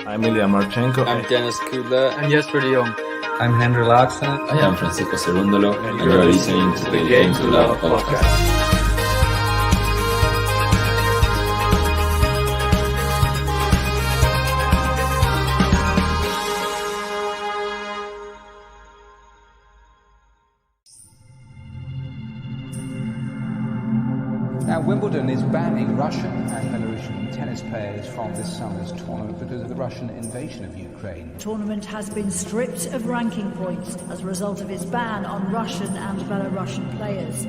I'm Ilya Marchenko. I'm Dennis Kudla. I'm Jesper de Jong. I'm Henry Laakson. I am Francisco Cerundolo, and you are listening to the Game to Love podcast. Now, Wimbledon is banning Russian and Belarusian tennis players from this summer's tournament because of the Russian invasion of Ukraine. The tournament has been stripped of ranking points as a result of its ban on Russian and Belarusian players.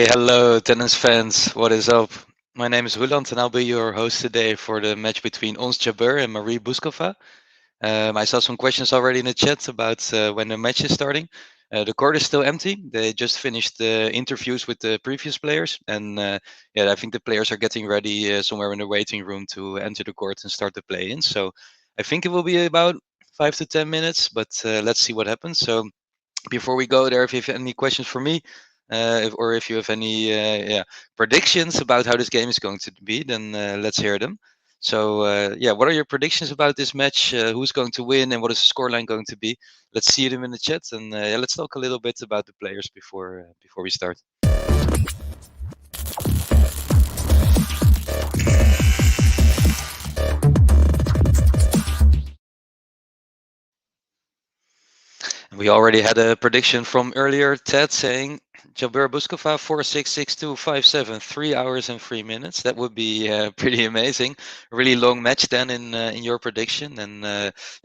Hello, tennis fans. What is up? My name is Roland, and I'll be your host today for the match between Jabeur and Marie Bouzkova. I saw some questions already in the chat about when the match is starting. The court is still empty. They just finished the interviews with the previous players, and I think the players are getting ready somewhere in the waiting room to enter the court and start the play-in. So I think it will be about 5 to 10 minutes, but let's see what happens. So before we go there, if you have any questions for me, if you have any predictions about how this game is going to be, then let's hear them. So what are your predictions about this match? Who's going to win, and what is the scoreline going to be? Let's see them in the chat, and let's talk a little bit about the players before we start. We already had a prediction from earlier, Ted, saying Jabeur Bouzkova 4-6, 6-2, 5-7, 3 hours and 3 minutes. That would be pretty amazing. A really long match then in your prediction. And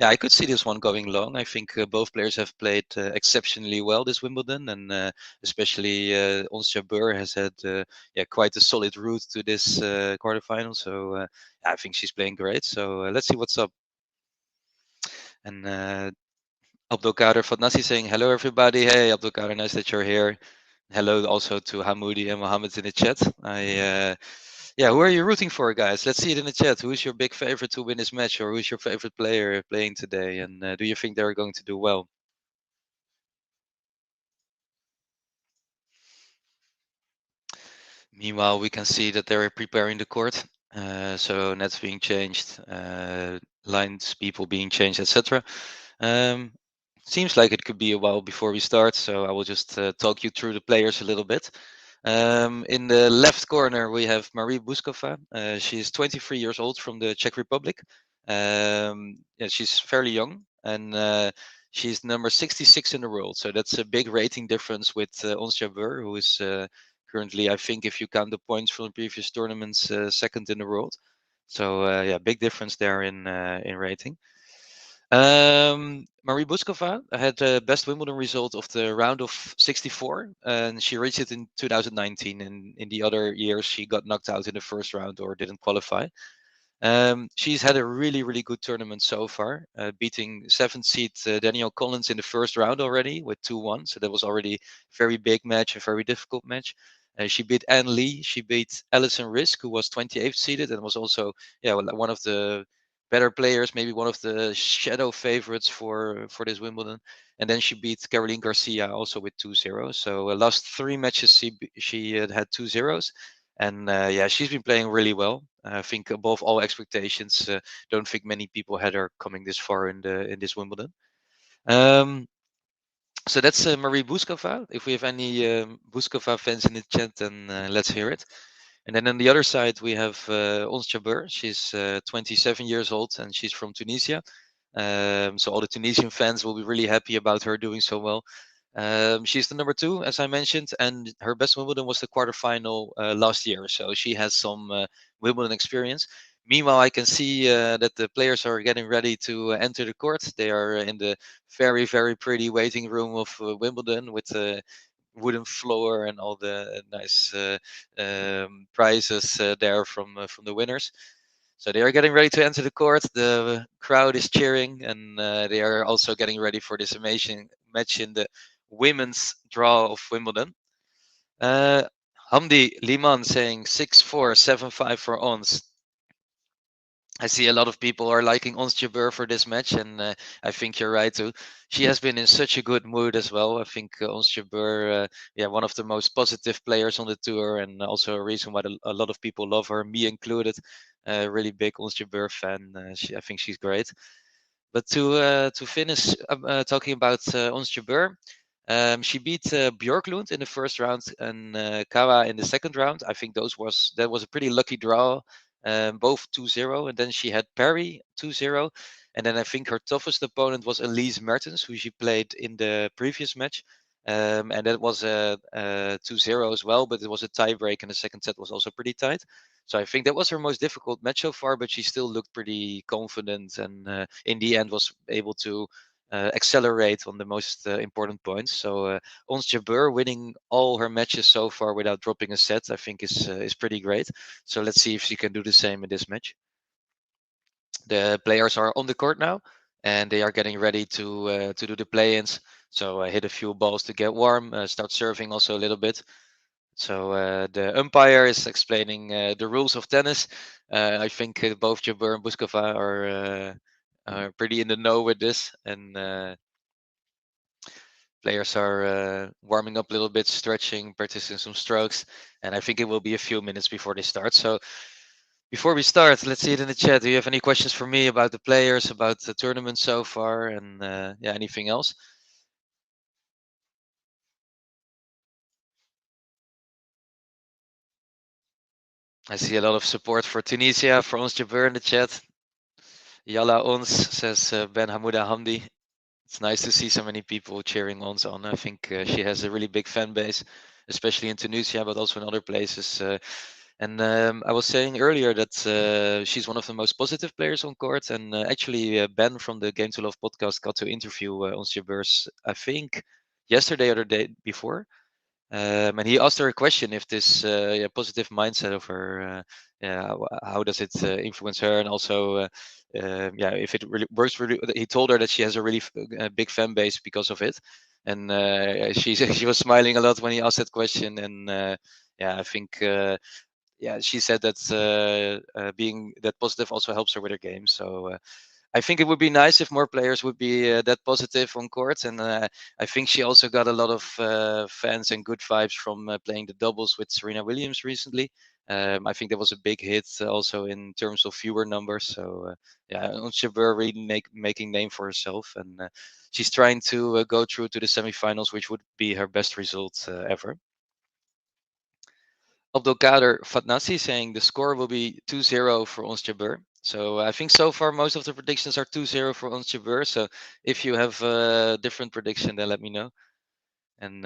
I could see this one going long. I think both players have played exceptionally well this Wimbledon, and especially Ons Jabeur has had quite a solid route to this quarterfinal. So I think she's playing great. So let's see what's up. And Abdulkader Fadnasi saying hello everybody. Hey Abdulkader, nice that you're here. Hello also to Hamoudi and Mohammed in the chat. Who are you rooting for, guys? Let's see it in the chat. Who's your big favorite to win this match, or who's your favorite player playing today? And do you think they're going to do well? Meanwhile, we can see that they're preparing the court. So nets being changed, lines, people being changed, etc. Seems like it could be a while before we start, so I will just talk you through the players a little bit. In the left corner, we have Marie Bouzkova. She is 23 years old from the Czech Republic. She's fairly young, and she's number 66 in the world. So that's a big rating difference with Ons Jabeur, who is currently, I think, if you count the points from the previous tournaments, second in the world. So big difference there in rating. Marie Bouzkova had the best Wimbledon result of the round of 64, and she reached it in 2019. And in the other years, she got knocked out in the first round or didn't qualify. She's had a really, really good tournament so far, beating seventh seed Danielle Collins in the first round already with 2-1. So that was already a very big match, a very difficult match. She beat Anne Lee. She beat Alison Risk, who was 28th seeded and was also one of the better players, maybe one of the shadow favorites for this Wimbledon. And then she beat Caroline Garcia also with 2-0. So last three matches she had 2-0s. And yeah, she's been playing really well. I think above all expectations. Don't think many people had her coming this far in this Wimbledon. Um, so that's Marie Bouzkova. If we have any Bouzkova fans in the chat, then let's hear it. And then on the other side, we have Ons Jabeur. She's 27 years old and she's from Tunisia. So all the Tunisian fans will be really happy about her doing so well. She's the number two, as I mentioned, and her best Wimbledon was the quarterfinal last year. So she has some Wimbledon experience. Meanwhile, I can see that the players are getting ready to enter the court. They are in the very, very pretty waiting room of Wimbledon with the wooden floor and all the nice prizes there from the winners. So they are getting ready to enter the court. The crowd is cheering, and they are also getting ready for this amazing match in the women's draw of Wimbledon. Uh, Hamdi Liman saying 6-4, 7-5 for Ons. I see a lot of people are liking Ons Jabeur for this match, and I think you're right too. She has been in such a good mood as well. I think Ons Jabeur, one of the most positive players on the tour, and also a reason why a lot of people love her, me included. Really big Ons Jabeur fan. I think she's great. But to finish talking about Ons Jabeur, she beat Björklund in the first round and Kawa in the second round. I think that was a pretty lucky draw, both 2-0. And then she had Perry 2-0. And then I think her toughest opponent was Elise Mertens, who she played in the previous match. And that was a 2-0 as well, but it was a tiebreak, and the second set was also pretty tight. So I think that was her most difficult match so far, but she still looked pretty confident, and in the end was able to accelerate on the most important points. So Ons Jabeur winning all her matches so far without dropping a set, I think is pretty great. So let's see if she can do the same in this match. The players are on the court now, and they are getting ready to do the play-ins. So hit a few balls to get warm, start serving also a little bit. So the umpire is explaining the rules of tennis. I think both Jabeur and Bouzkova are pretty in the know with this, and players are warming up a little bit, stretching, practicing some strokes, and I think it will be a few minutes before they start. So before we start, let's see it in the chat. Do you have any questions for me about the players, about the tournament so far, and anything else? I see a lot of support for Tunisia, for Ons Jabeur in the chat. Yalla Ons, says Ben Hamouda Hamdi. It's nice to see so many people cheering Ons on. I think she has a really big fan base, especially in Tunisia, but also in other places. And I was saying earlier that she's one of the most positive players on court. And actually, Ben from the Game to Love podcast got to interview Ons Jabeur, I think, yesterday or the day before. And he asked her a question: if this positive mindset of her, how does it influence her, and also, if it really works. Really, he told her that she has a really big fan base because of it, and she was smiling a lot when he asked that question. And I think she said that being that positive also helps her with her game. So I think it would be nice if more players would be that positive on court. And I think she also got a lot of fans and good vibes from playing the doubles with Serena Williams recently. I think that was a big hit also in terms of viewer numbers. So Ons Jabeur really making name for herself, and she's trying to go through to the semifinals, which would be her best result ever. Abdelkader Fatnassi saying the score will be 2-0 for Ons Jabeur. So I think so far most of the predictions are 2-0 for Ons Jabeur. So if you have a different prediction, then let me know. And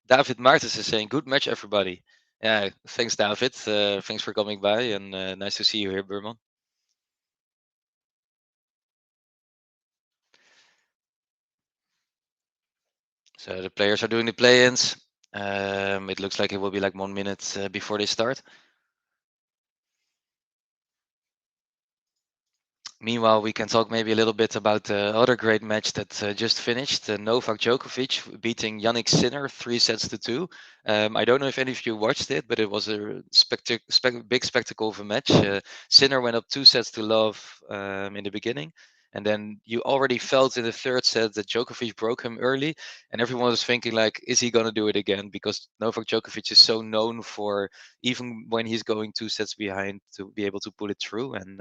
David Martens is saying good match, everybody. Yeah, thanks, David. Thanks for coming by, and nice to see you here, Burman. So the players are doing the play-ins. It looks like it will be like 1 minute before they start. Meanwhile, we can talk maybe a little bit about the other great match that just finished. Novak Djokovic beating Yannick Sinner 3-2. I don't know if any of you watched it, but it was a big spectacle of a match. Sinner went up 2-0 in the beginning. And then you already felt in the third set that Djokovic broke him early. And everyone was thinking, like, is he going to do it again? Because Novak Djokovic is so known for, even when he's going 2 sets behind, to be able to pull it through. And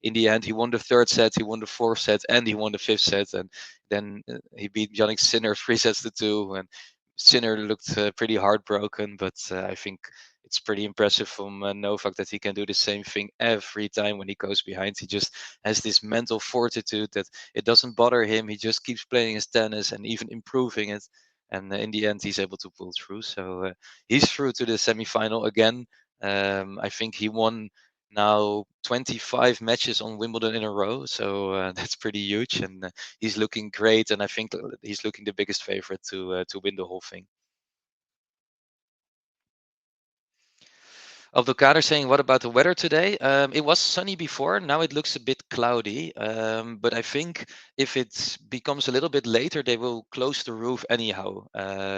in the end, he won the third set, he won the fourth set, and he won the fifth set. And then he beat Yannick Sinner 3-2. And Sinner looked pretty heartbroken, but I think it's pretty impressive from Novak that he can do the same thing every time when he goes behind. He just has this mental fortitude that it doesn't bother him. He just keeps playing his tennis and even improving it. And in the end, he's able to pull through. So he's through to the semifinal again. I think he won now 25 matches on Wimbledon in a row. So that's pretty huge, and he's looking great. And I think he's looking the biggest favorite to win the whole thing. Abdulkader saying, what about the weather today? It was sunny before. Now it looks a bit cloudy. But I think if it becomes a little bit later, they will close the roof anyhow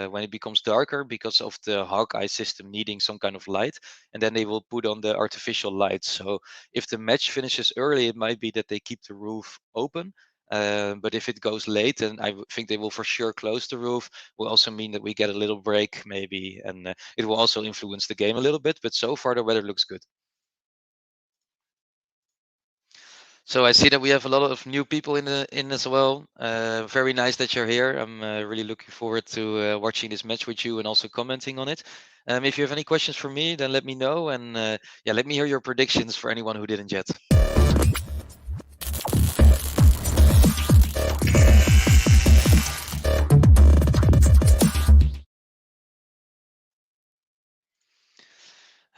when it becomes darker because of the Hawkeye system needing some kind of light. And then they will put on the artificial lights. So if the match finishes early, it might be that they keep the roof open. But if it goes late, then I think they will for sure close the roof. Will also mean that we get a little break maybe, and it will also influence the game a little bit. But so far the weather looks good. So I see that we have a lot of new people in as well. Very nice that you're here. I'm really looking forward to watching this match with you and also commenting on it. If you have any questions for me, then let me know, and yeah, let me hear your predictions for anyone who didn't yet.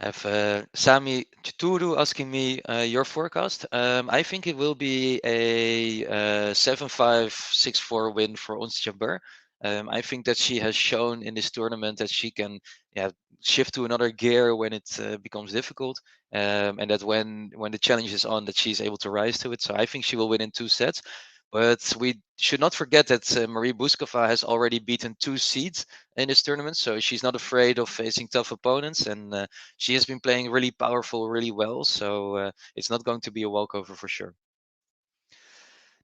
I have Sami Chituru asking me your forecast. I think it will be a 7-5, 6-4 win for Ons Jabeur. I think that she has shown in this tournament that she can, yeah, shift to another gear when it becomes difficult, and that when the challenge is on, that she's able to rise to it. So I think she will win in 2 sets. But we should not forget that Marie Bouzkova has already beaten 2 seeds in this tournament, so she's not afraid of facing tough opponents, and she has been playing really powerful, really well. So it's not going to be a walkover for sure.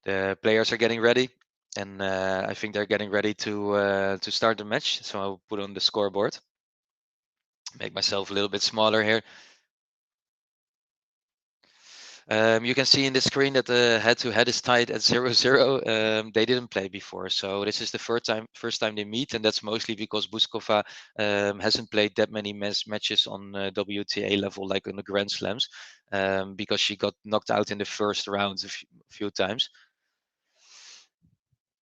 The players are getting ready, and I think they're getting ready to start the match. So I'll put on the scoreboard, make myself a little bit smaller here. You can see in the screen that the head-to-head is tied at 0-0. They didn't play before, so this is the first time they meet, and that's mostly because Bouzkova hasn't played that many matches on WTA level, like on the Grand Slams, because she got knocked out in the first round a few times.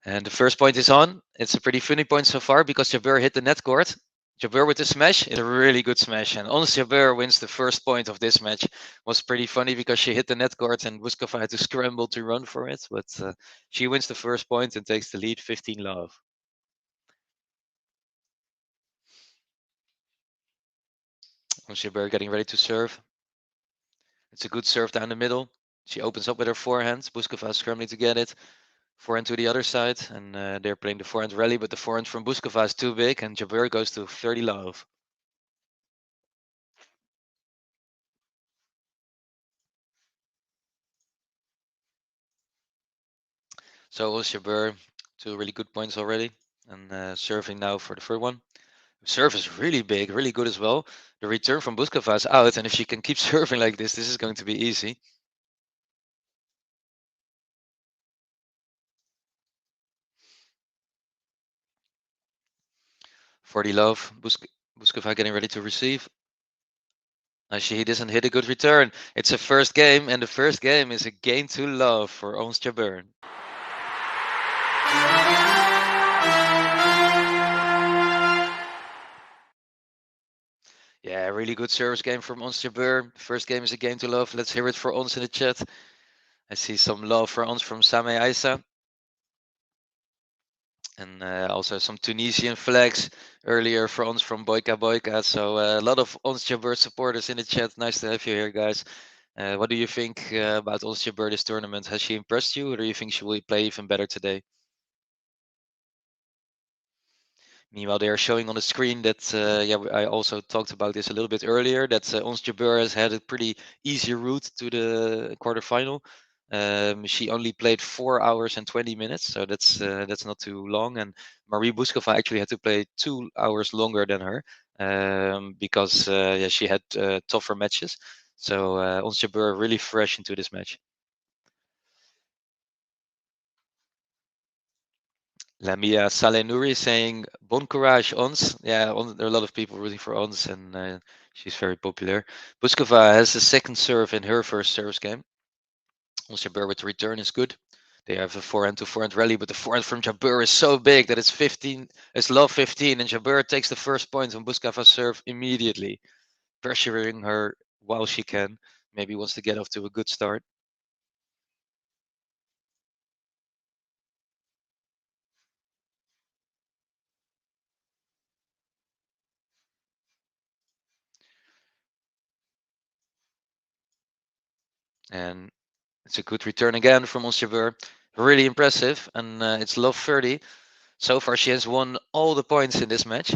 And the first point is on. It's a pretty funny point so far because Jabeur hit the net court. Jabeur with the smash is a really good smash, and Ons Jabeur wins the first point of this match. Was pretty funny because she hit the net court and Bouzkova had to scramble to run for it, but she wins the first point and takes the lead 15-love. Ons Jabeur getting ready to serve. It's a good serve down the middle. She opens up with her forehand. Bouzkova scrambling to get it. Forehand to the other side, and they're playing the forehand rally, but the forehand from Bouzkova is too big, and Jabeur goes to 30-love. So was Jabeur, 2 really good points already, and serving now for the third one. Serve is really big, really good as well. The return from Bouzkova is out, and if she can keep serving like this is going to be easy. 40-love. Bouzkova getting ready to receive. She doesn't hit a good return. It's a first game, and the first game is a game to love for Ons Jabeur. Yeah, really good service game from Ons Jabeur. First game is a game to love. Let's hear it for Ons in the chat. I see some love for Ons from Same Aisa. And also some Tunisian flags earlier, France from Boyka Boyka. So a lot of Ons Jabeur supporters in the chat. Nice to have you here, guys. What do you think about Ons Jabeur this tournament? Has she impressed you, or do you think she will play even better today? Meanwhile, they are showing on the screen that I also talked about this a little bit earlier. That Ons Jabeur has had a pretty easy route to the quarterfinal. She only played 4 hours and 20 minutes, so that's not too long. And Marie Bouzkova actually had to play 2 hours longer than her because she had tougher matches. So Ons Jabeur really fresh into this match. Lamia Saleh Nouri saying bon courage Ons. Yeah, there are a lot of people rooting for Ons, and she's very popular. Bouzkova has the second serve in her first service game. Ons Jabeur with the return is good. They have a forehand to forehand rally, but the forehand from Jabeur is so big that it's 15. It's love 15, and Jabeur takes the first point on Bouzkova's serve immediately, pressuring her while she can. Maybe wants to get off to a good start. And it's a good return again from Ons Jabeur. Really impressive, and it's love 30. So far, she has won all the points in this match.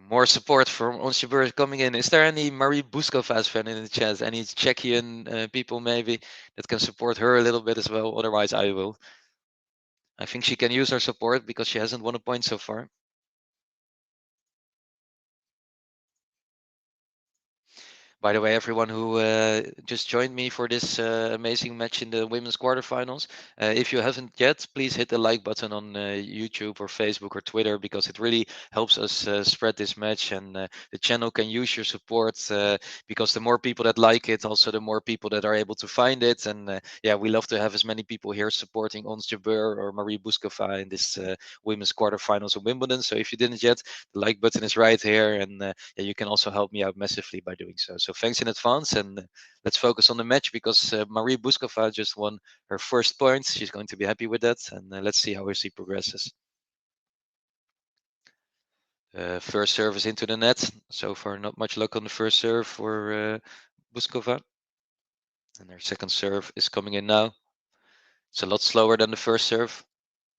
More support from Ons Jabeur coming in. Is there any Marie Bouzkova fan in the chat? Any Czechian people maybe that can support her a little bit as well? Otherwise, I will. I think she can use her support because she hasn't won a point so far. By the way, everyone who just joined me for this amazing match in the women's quarterfinals, if you haven't yet, please hit the like button on YouTube or Facebook or Twitter because it really helps us spread this match, and the channel can use your support because the more people that like it, also the more people that are able to find it. And we love to have as many people here supporting Ons Jabeur or Marie Bouzkova in this women's quarterfinals of Wimbledon. So if you didn't yet, the like button is right here, and you can also help me out massively by doing so. So thanks in advance, and let's focus on the match because Marie Bouzkova just won her first points. She's going to be happy with that, and let's see how she progresses. First service into the net. So far, not much luck on the first serve for Bouzkova. And her second serve is coming in now. It's a lot slower than the first serve.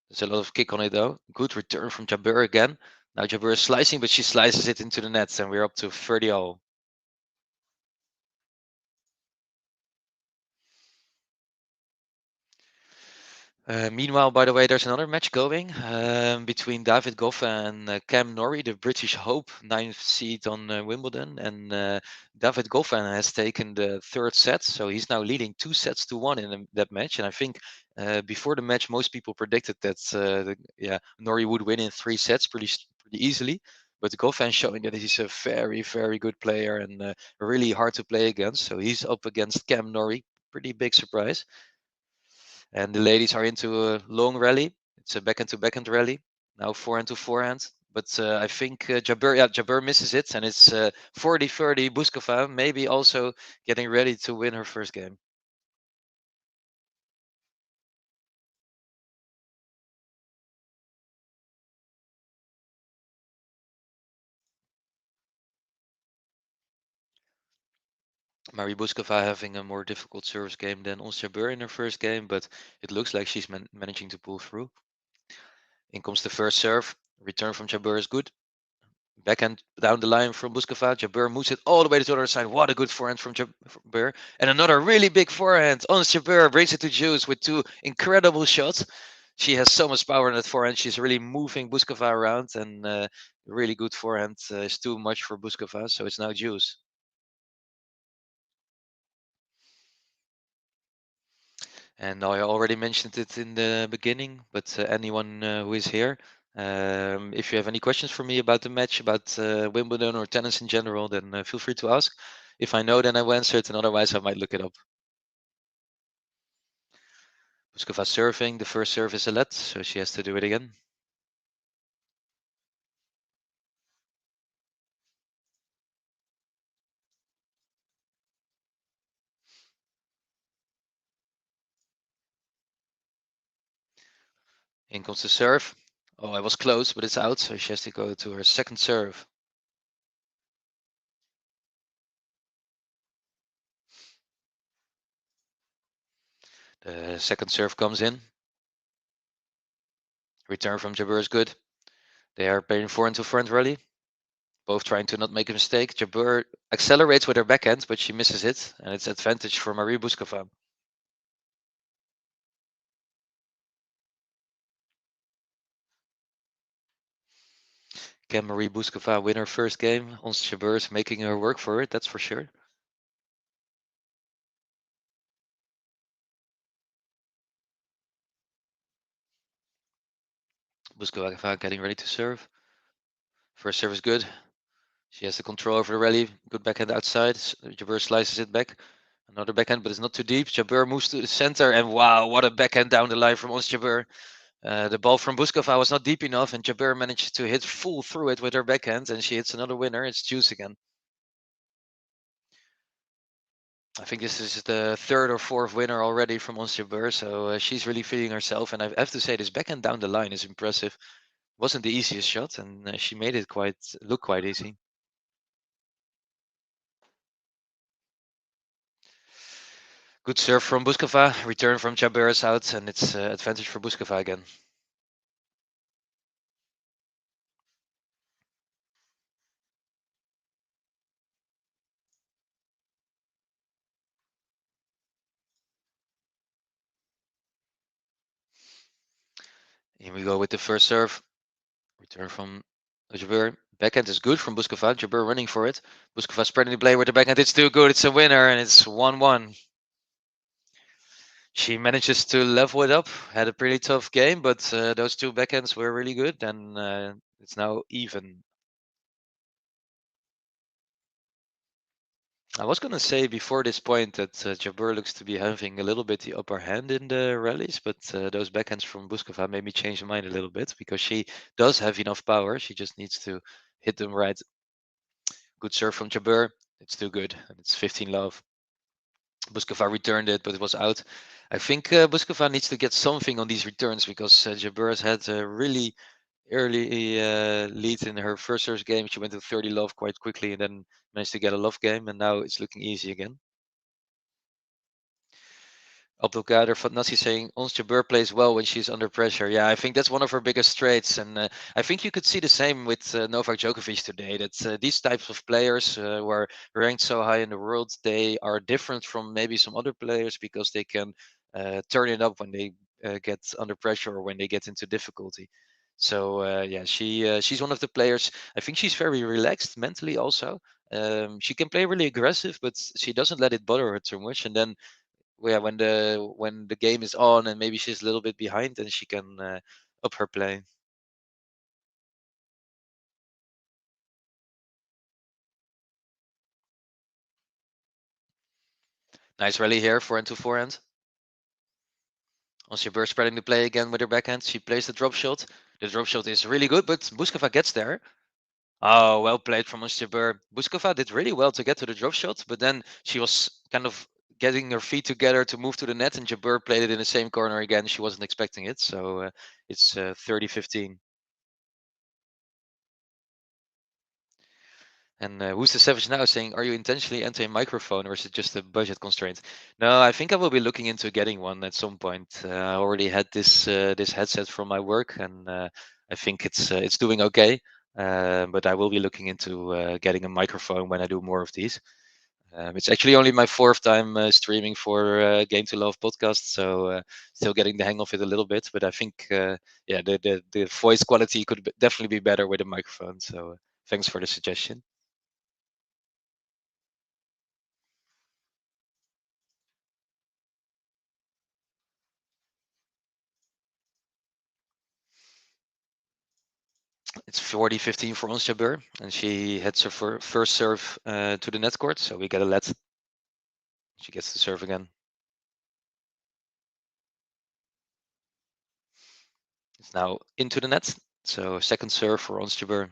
There's a lot of kick on it though. Good return from Jabeur again. Now Jabeur is slicing, but she slices it into the net, and we're up to 30-all. Meanwhile, by the way, there's another match going between David Goffin and Cam Norrie, the British hope, ninth seed on Wimbledon. And David Goffin has taken the third set, so he's now leading 2-1 in that match. And I think before the match, most people predicted that Norrie would win in 3 sets pretty easily. But Goffin showing that he's a very, very good player and really hard to play against. So he's up against Cam Norrie. Pretty big surprise. And the ladies are into a long rally. It's a backhand to backhand rally. Now forehand to forehand. But I think Jabeur misses it, and it's 40-30 Bouzkova, maybe also getting ready to win her first game. Marie Bouzkova having a more difficult service game than Ons Jabeur in her first game, but it looks like she's managing to pull through. In comes the first serve. Return from Jabeur is good. Backhand down the line from Bouzkova. Jabeur moves it all the way to the other side. What a good forehand from Jabeur. And another really big forehand. Ons Jabeur brings it to juice with 2 incredible shots. She has so much power in that forehand. She's really moving Bouzkova around, and really good forehand is too much for Bouzkova. So it's now juice. And I already mentioned it in the beginning, but anyone who is here, if you have any questions for me about the match, about Wimbledon or tennis in general, then feel free to ask. If I know, then I will answer it, and otherwise I might look it up. Bouzkova serving. The first serve is a let, so she has to do it again. In comes the serve. Oh, I was close, but it's out, so she has to go to her second serve. The second serve comes in. Return from Jabeur is good. They are playing forehand to forehand rally. Both trying to not make a mistake. Jabeur accelerates with her backhand, but she misses it, and it's advantage for Marie Bouzkova. Can Marie Bouzkova win her first game? Ons Jabeur is making her work for it, that's for sure. Bouzkova getting ready to serve. First serve is good. She has the control over the rally. Good backhand outside. Jabeur slices it back. Another backhand, but it's not too deep. Jabeur moves to the center, and wow, what a backhand down the line from Ons Jabeur. The ball from Bouzkova was not deep enough, and Jabeur managed to hit full through it with her backhand, and she hits another winner. It's juice again. I think this is the third or fourth winner already from Ons Jabeur, so she's really feeling herself. And I have to say, this backhand down the line is impressive. Wasn't the easiest shot, and she made it look quite easy. Good serve from Bouzkova. Return from Jabeur is out, and it's advantage for Bouzkova again. Here we go with the first serve. Return from Jabeur. Backhand is good from Bouzkova. Jabeur running for it. Bouzkova spreading the play with the backhand. It's too good. It's a winner, and it's 1-1. She manages to level it up. Had a pretty tough game, but those two backhands were really good, and it's now even. I was going to say before this point that Jabeur looks to be having a little bit the upper hand in the rallies, but those backhands from Bouzkova made me change my mind a little bit because she does have enough power. She just needs to hit them right. Good serve from Jabeur. It's too good, and it's 15 love. Bouzkova returned it, but it was out. I think Bouzkova needs to get something on these returns because Jabeur has had a really early lead in her first serve game. She went to 30 love quite quickly and then managed to get a love game, and now it's looking easy again. Abdelkader Fatnassi saying Ons Jabeur plays well when she's under pressure. Yeah, I think that's one of her biggest traits, and I think you could see the same with Novak Djokovic today. That these types of players who are ranked so high in the world, they are different from maybe some other players because they can turn it up when they get under pressure or when they get into difficulty. So yeah, she's one of the players. I think she's very relaxed mentally also. She can play really aggressive, but she doesn't let it bother her too much. And then yeah, when the game is on and maybe she's a little bit behind, then she can up her play. Nice rally here, forehand to forehand. Jabeur spreading the play again with her backhand. She plays the drop shot. The drop shot is really good, but Bouzkova gets there. Oh, well played from Jabeur. Bouzkova did really well to get to the drop shot, but then she was kind of getting her feet together to move to the net, and Jabeur played it in the same corner again. She wasn't expecting it, so it's 30-15. And who's the savage now saying, are you intentionally entering a microphone or is it just a budget constraint? No, I think I will be looking into getting one at some point. I already had this headset from my work, and I think it's doing okay. But I will be looking into getting a microphone when I do more of these. It's actually only my fourth time streaming for Game to Love podcast, so still getting the hang of it a little bit. But I think, yeah, the voice quality could definitely be better with a microphone. So thanks for the suggestion. It's 40-15 for Ons Jabeur, and she heads her first serve to the net court, so we get a let. She gets to serve again. It's now into the net, so second serve for Ons Jabeur.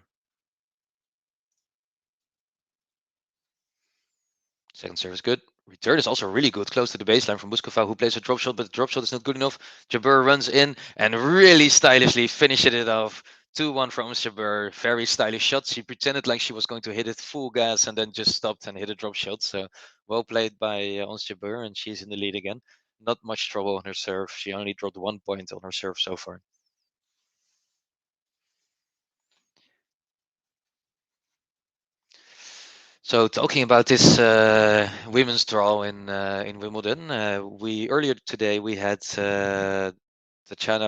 Second serve is good. Return is also really good, close to the baseline from Bouzkova, who plays a drop shot, but the drop shot is not good enough. Jabeur runs in and really stylishly finishes it off. 2-1 from Jabeur. Very stylish shot. She pretended like she was going to hit it full gas and then just stopped and hit a drop shot. So well played by Ons Jabeur, and she's in the lead again. Not much trouble on her serve. She only dropped 1 point on her serve so far. So talking about this women's draw in Wimbledon, we earlier today we had Tatjana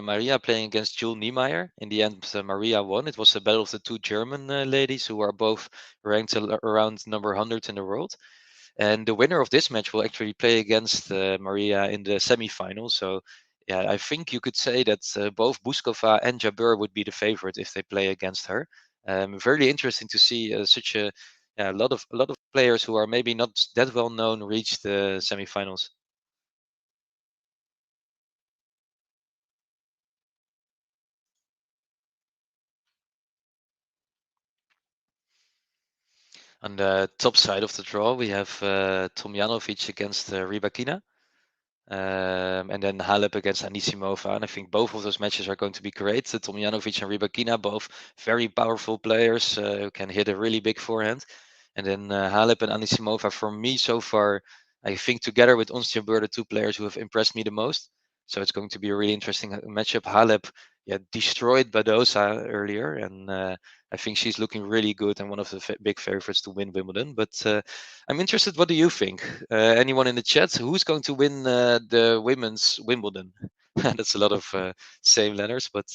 Maria playing against Jule Niemeyer. In the end, Maria won. It was a battle of the two German ladies who are both ranked around number 100 in the world. And the winner of this match will actually play against Maria in the semi-final. So yeah, I think you could say that both Bouzkova and Jabeur would be the favorite if they play against her. Very interesting to see such a yeah, a lot of players who are maybe not that well known reach the semi-finals. On the top side of the draw, we have Tomjanovic against Rybakina. And then Halep against Anisimova. And I think both of those matches are going to be great. Tomjanovic and Rybakina, both very powerful players who can hit a really big forehand. And then Halep and Anisimova, for me so far, I think together with Ons Jabeur, the two players who have impressed me the most. So it's going to be a really interesting matchup. Halep, yeah, destroyed Badosa earlier, and I think she's looking really good and one of the big favorites to win Wimbledon. But I'm interested. What do you think? Anyone in the chat? Who's going to win the women's Wimbledon? That's a lot of same letters, but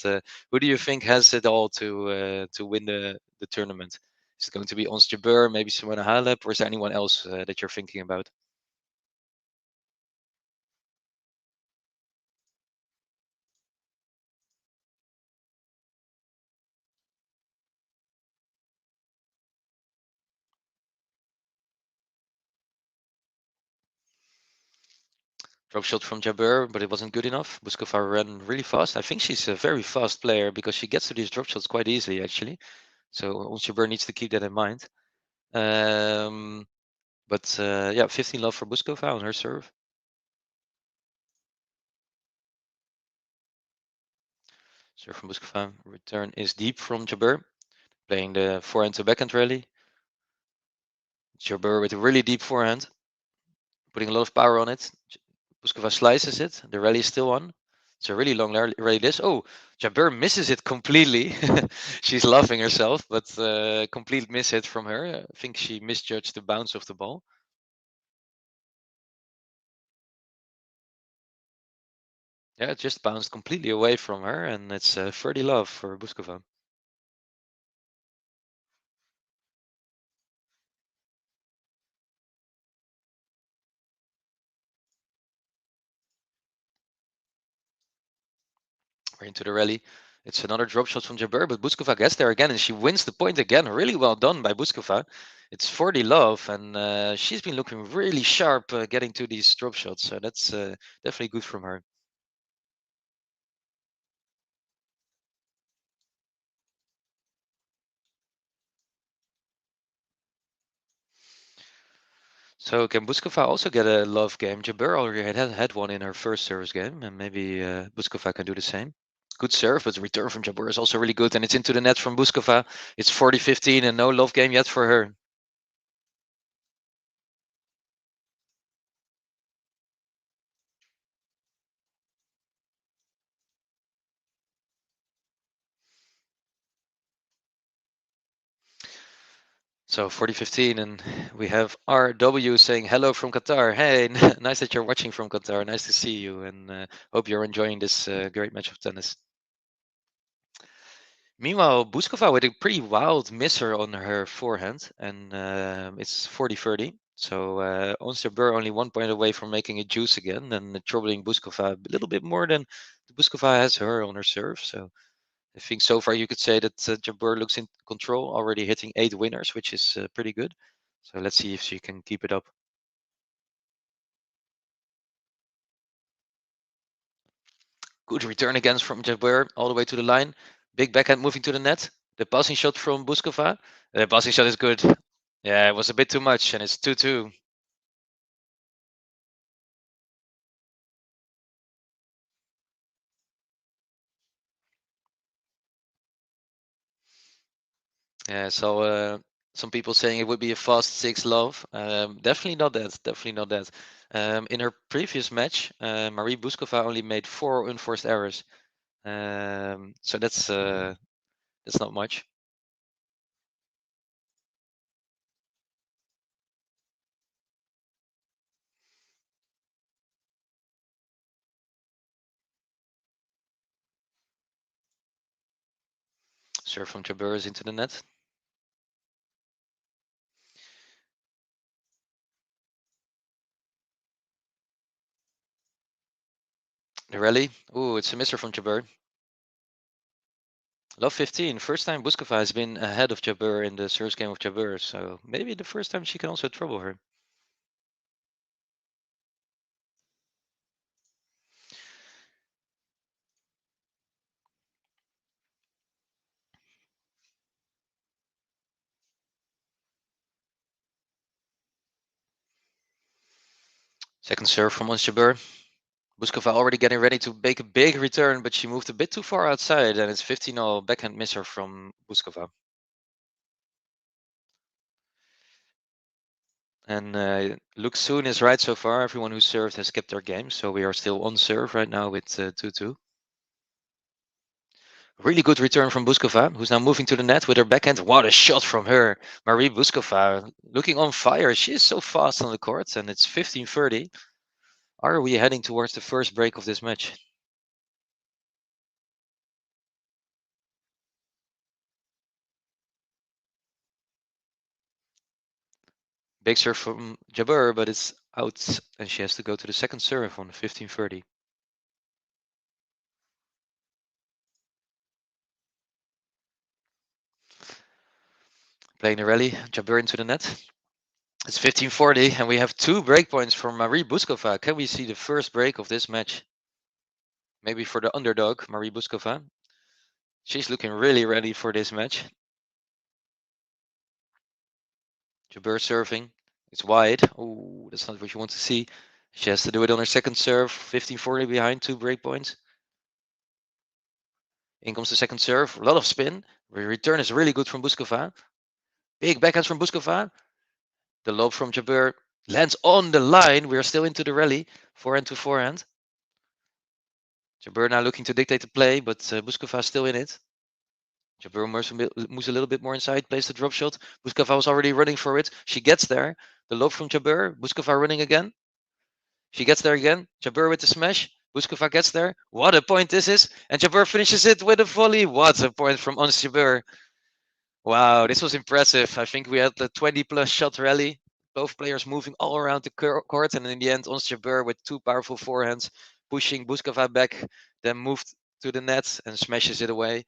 who do you think has it all to win the tournament? Is it going to be Ons Jabeur, maybe Simona Halep, or is there anyone else that you're thinking about? Drop shot from Jabeur, but it wasn't good enough. Bouzkova ran really fast. I think she's a very fast player because she gets to these drop shots quite easily, actually. So Ons Jabeur needs to keep that in mind. But yeah, 15 love for Bouzkova on her serve. Serve from Bouzkova. Return is deep from Jabeur, playing the forehand to backhand rally. Jabeur with a really deep forehand, putting a lot of power on it. Bouzkova slices it. The rally is still on. It's a really long rally. This. Oh, Jabeur misses it completely. She's laughing herself, but complete miss hit from her. I think she misjudged the bounce of the ball. Yeah, it just bounced completely away from her, and it's 30 love for Bouzkova. We're into the rally. It's another drop shot from Jabeur, but Bouzkova gets there again, and she wins the point again. Really well done by Bouzkova. It's 40 love, and she's been looking really sharp getting to these drop shots, so that's definitely good from her. So can Bouzkova also get a love game? Jabeur already had one in her first service game, and maybe Bouzkova can do the same. Good serve, but the return from Jabeur is also really good, and it's into the net from Bouzkova. It's 40-15, and no love game yet for her. So 40-15, and we have RW saying hello from Qatar. Hey, nice that you're watching from Qatar. Nice to see you, and hope you're enjoying this great match of tennis. Meanwhile, Bouzkova with a pretty wild misser on her forehand, and it's 40-30. So Ons Jabeur only 1 point away from making it juice again, and troubling Bouzkova a little bit more than Bouzkova has her on her serve. So I think so far you could say that Jabeur looks in control, already hitting 8 winners, which is pretty good. So let's see if she can keep it up. Good return again from Jabeur, all the way to the line. Big backhand moving to the net. The passing shot from Bouzkova. The passing shot is good. Yeah, it was a bit too much, and it's 2-2. Yeah, so some people saying it would be a fast 6 love. Definitely not that. Definitely not that. In her previous match, Marie Bouzkova only made 4 unforced errors. So that's not much. Serve from Jabeur is into the net. The rally. Ooh, it's a misser from Jabeur. Love 15. First time Bouzkova has been ahead of Jabeur in the service game of Jabeur. So maybe the first time she can also trouble her. Second serve from Ons Jabeur. Bouzkova already getting ready to make a big return, but she moved a bit too far outside, and it's 15-0 backhand misser from Bouzkova. And Luke Soon is right so far. Everyone who served has kept their game, so we are still on serve right now with 2-2. Really good return from Bouzkova, who's now moving to the net with her backhand. What a shot from her. Marie Bouzkova looking on fire. She is so fast on the court, and it's 15-30. Are we heading towards the first break of this match? Big serve from Jabeur, but it's out, and she has to go to the second serve on 15-30. Playing the rally, Jabeur into the net. It's 15-40, and we have 2 break points from Marie Bouzkova. Can we see the first break of this match? Maybe for the underdog, Marie Bouzkova. She's looking really ready for this match. Jabeur serving. It's wide. Oh, that's not what you want to see. She has to do it on her second serve. 15-40 behind, 2 break points. In comes the second serve. A lot of spin. The return is really good from Bouzkova. Big backhands from Bouzkova. The lob from Jabeur lands on the line. We are still into the rally. Forehand to forehand. Jabeur now looking to dictate the play, but Bouzkova is still in it. Jabeur moves a little bit more inside, plays the drop shot. Bouzkova was already running for it. She gets there. The lob from Jabeur. Bouzkova running again. She gets there again. Jabeur with the smash. Bouzkova gets there. What a point this is. And Jabeur finishes it with a volley. What a point from Ons Jabeur. Wow, this was impressive. I think we had the 20-plus shot rally. Both players moving all around the court. And in the end, Ons Jabeur with 2 powerful forehands, pushing Bouzkova back, then moved to the net and smashes it away.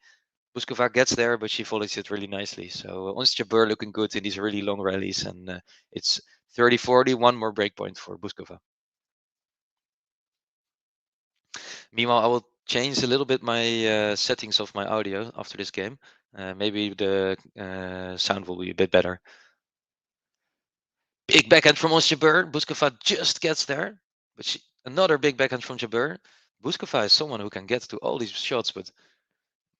Bouzkova gets there, but she volleys it really nicely. So Ons Jabeur looking good in these really long rallies. And it's 30-40, 1 more breakpoint for Bouzkova. Meanwhile, I will change a little bit my settings of my audio after this game. Maybe the sound will be a bit better. Big backhand from Ons Jabeur. Bouzkova just gets there. But another big backhand from Jabeur. Bouzkova is someone who can get to all these shots, but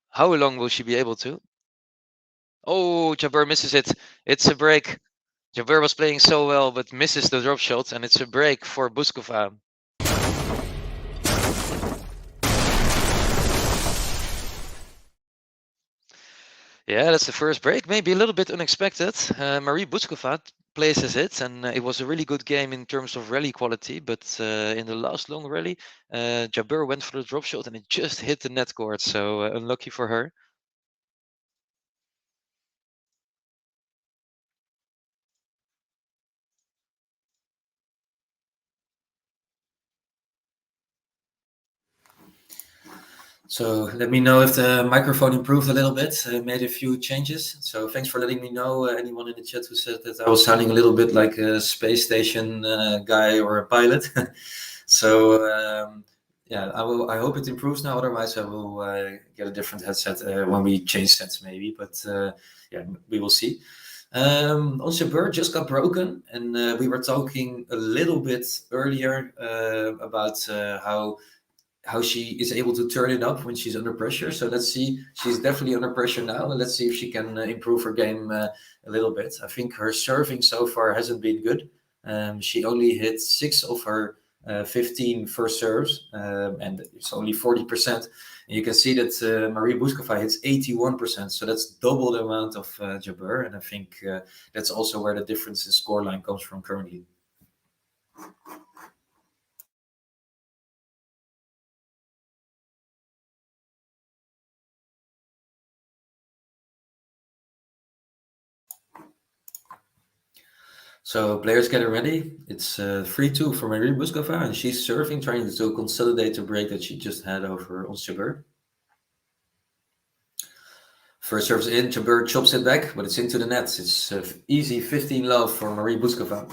how long will she be able to? Oh, Jabeur misses it. It's a break. Jabeur was playing so well, but misses the drop shot, and it's a break for Bouzkova. Yeah, that's the first break. Maybe a little bit unexpected. Marie Bouzkova places it, and it was a really good game in terms of rally quality. But in the last long rally, Jabeur went for the drop shot, and it just hit the net court. So unlucky for her. So let me know if the microphone improved a little bit. I made a few changes. So thanks for letting me know, anyone in the chat who said that I was sounding a little bit like a space station guy or a pilot. So yeah, I hope it improves now. Otherwise, I will get a different headset when we change sets maybe. But yeah, we will see. Also, Jabeur just got broken, and we were talking a little bit earlier about how how she is able to turn it up when she's under pressure. So let's see. She's definitely under pressure now. And let's see if she can improve her game a little bit. I think her serving so far hasn't been good. She only hit 6 of her 15 first serves, and it's only 40%. And you can see that Marie Bouzkova hits 81%. So that's double the amount of Jabeur. And I think that's also where the difference in scoreline comes from currently. So players getting ready. It's 3-2 for Marie Bouzkova, and she's serving, trying to consolidate the break that she just had over Ons Jabeur. First serve's in, Jabeur chops it back, but it's into the net. It's easy 15 love for Marie Bouzkova.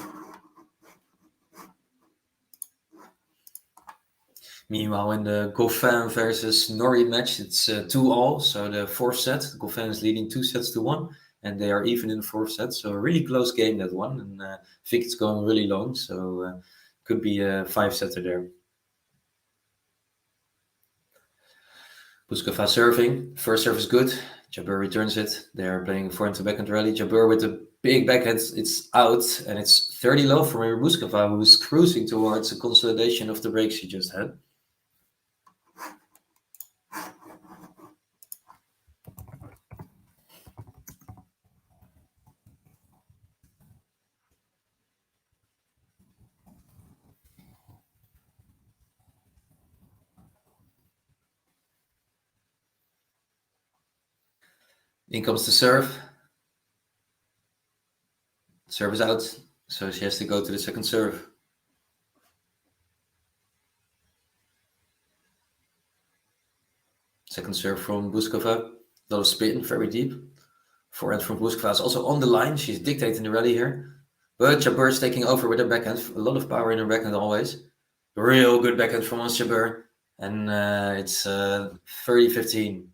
Meanwhile, in the Goffin versus Norrie match, it's 2-2. So the fourth set, Goffin is leading 2-1. And they are even in the fourth set. So a really close game, that one. And I think it's going really long. So could be a 5-setter there. Bouzkova serving. First serve is good. Jabeur returns it. They are playing forehand to backhand rally. Jabeur with a big backhand. It's out. And it's 30 low for Marie Bouzkova, who is cruising towards a consolidation of the break she just had. In comes the serve. Serve is out, so she has to go to the second serve. Second serve from Bouzkova. A lot of spin, very deep. Forehand from Bouzkova is also on the line. She's dictating the rally here. But Jabeur is taking over with her backhand. A lot of power in her backhand always. Real good backhand from Ons Jabeur. And it's 30-15.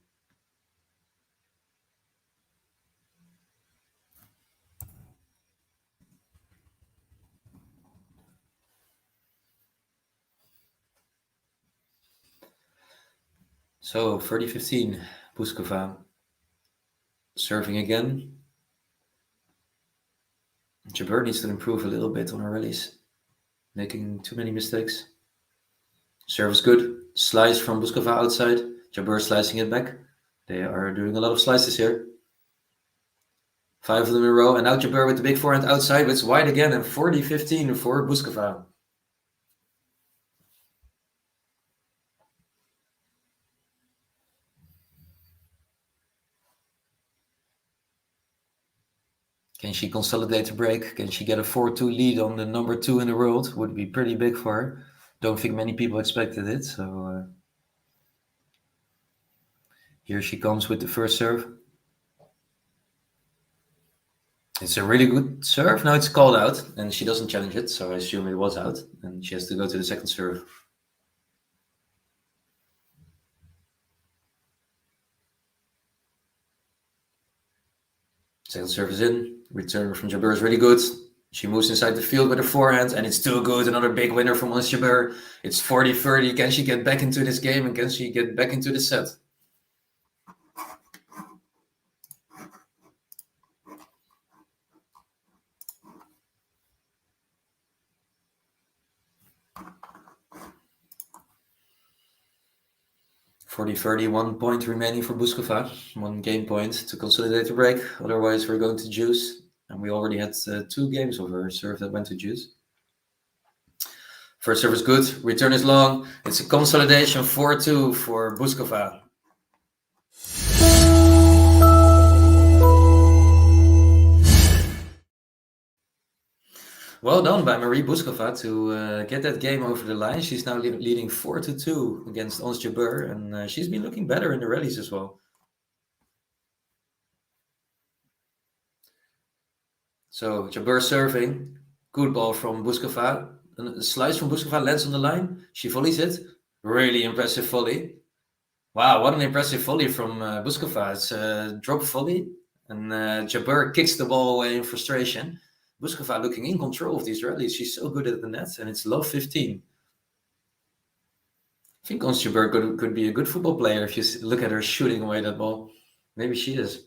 So 30-15, Bouzkova serving again. Jabeur needs to improve a little bit on her rallies, making too many mistakes. Serve is good. Slice from Bouzkova outside. Jabeur slicing it back. They are doing a lot of slices here. 5 of them in a row. And now Jabeur with the big forehand outside, but it's wide again. And 40-15 for Bouzkova. Can she consolidate the break? Can she get a 4-2 lead on the number 2 in the world? Would be pretty big for her. Don't think many people expected it. So here she comes with the first serve. It's a really good serve. Now it's called out, and she doesn't challenge it. So I assume it was out, and she has to go to the second serve. Second serve is in. Return from Jabeur is really good. She moves inside the field with her forehand, and it's too good. Another big winner from Ons Jabeur. It's 40-30. Can she get back into this game, and can she get back into the set? (40-30), 1 point remaining for Bouzkova. 1 game point to consolidate the break. Otherwise, we're going to juice. And we already had 2 games of her serve that went to juice. First serve is good. Return is long. It's a consolidation 4-2 for Bouzkova. Well done by Marie Bouzkova to get that game over the line. She's now leading 4-2 against Ons Jabeur, and she's been looking better in the rallies as well. So Jabeur serving, good ball from Bouzkova. A slice from Bouzkova lands on the line. She volleys it. Really impressive volley. Wow, what an impressive volley from Bouzkova. It's a drop volley, and Jabeur kicks the ball away in frustration. Bouzkova looking in control of these rallies. She's so good at the net, and it's low 15. I think Ons Jabeur could be a good football player if you look at her shooting away that ball. Maybe she is.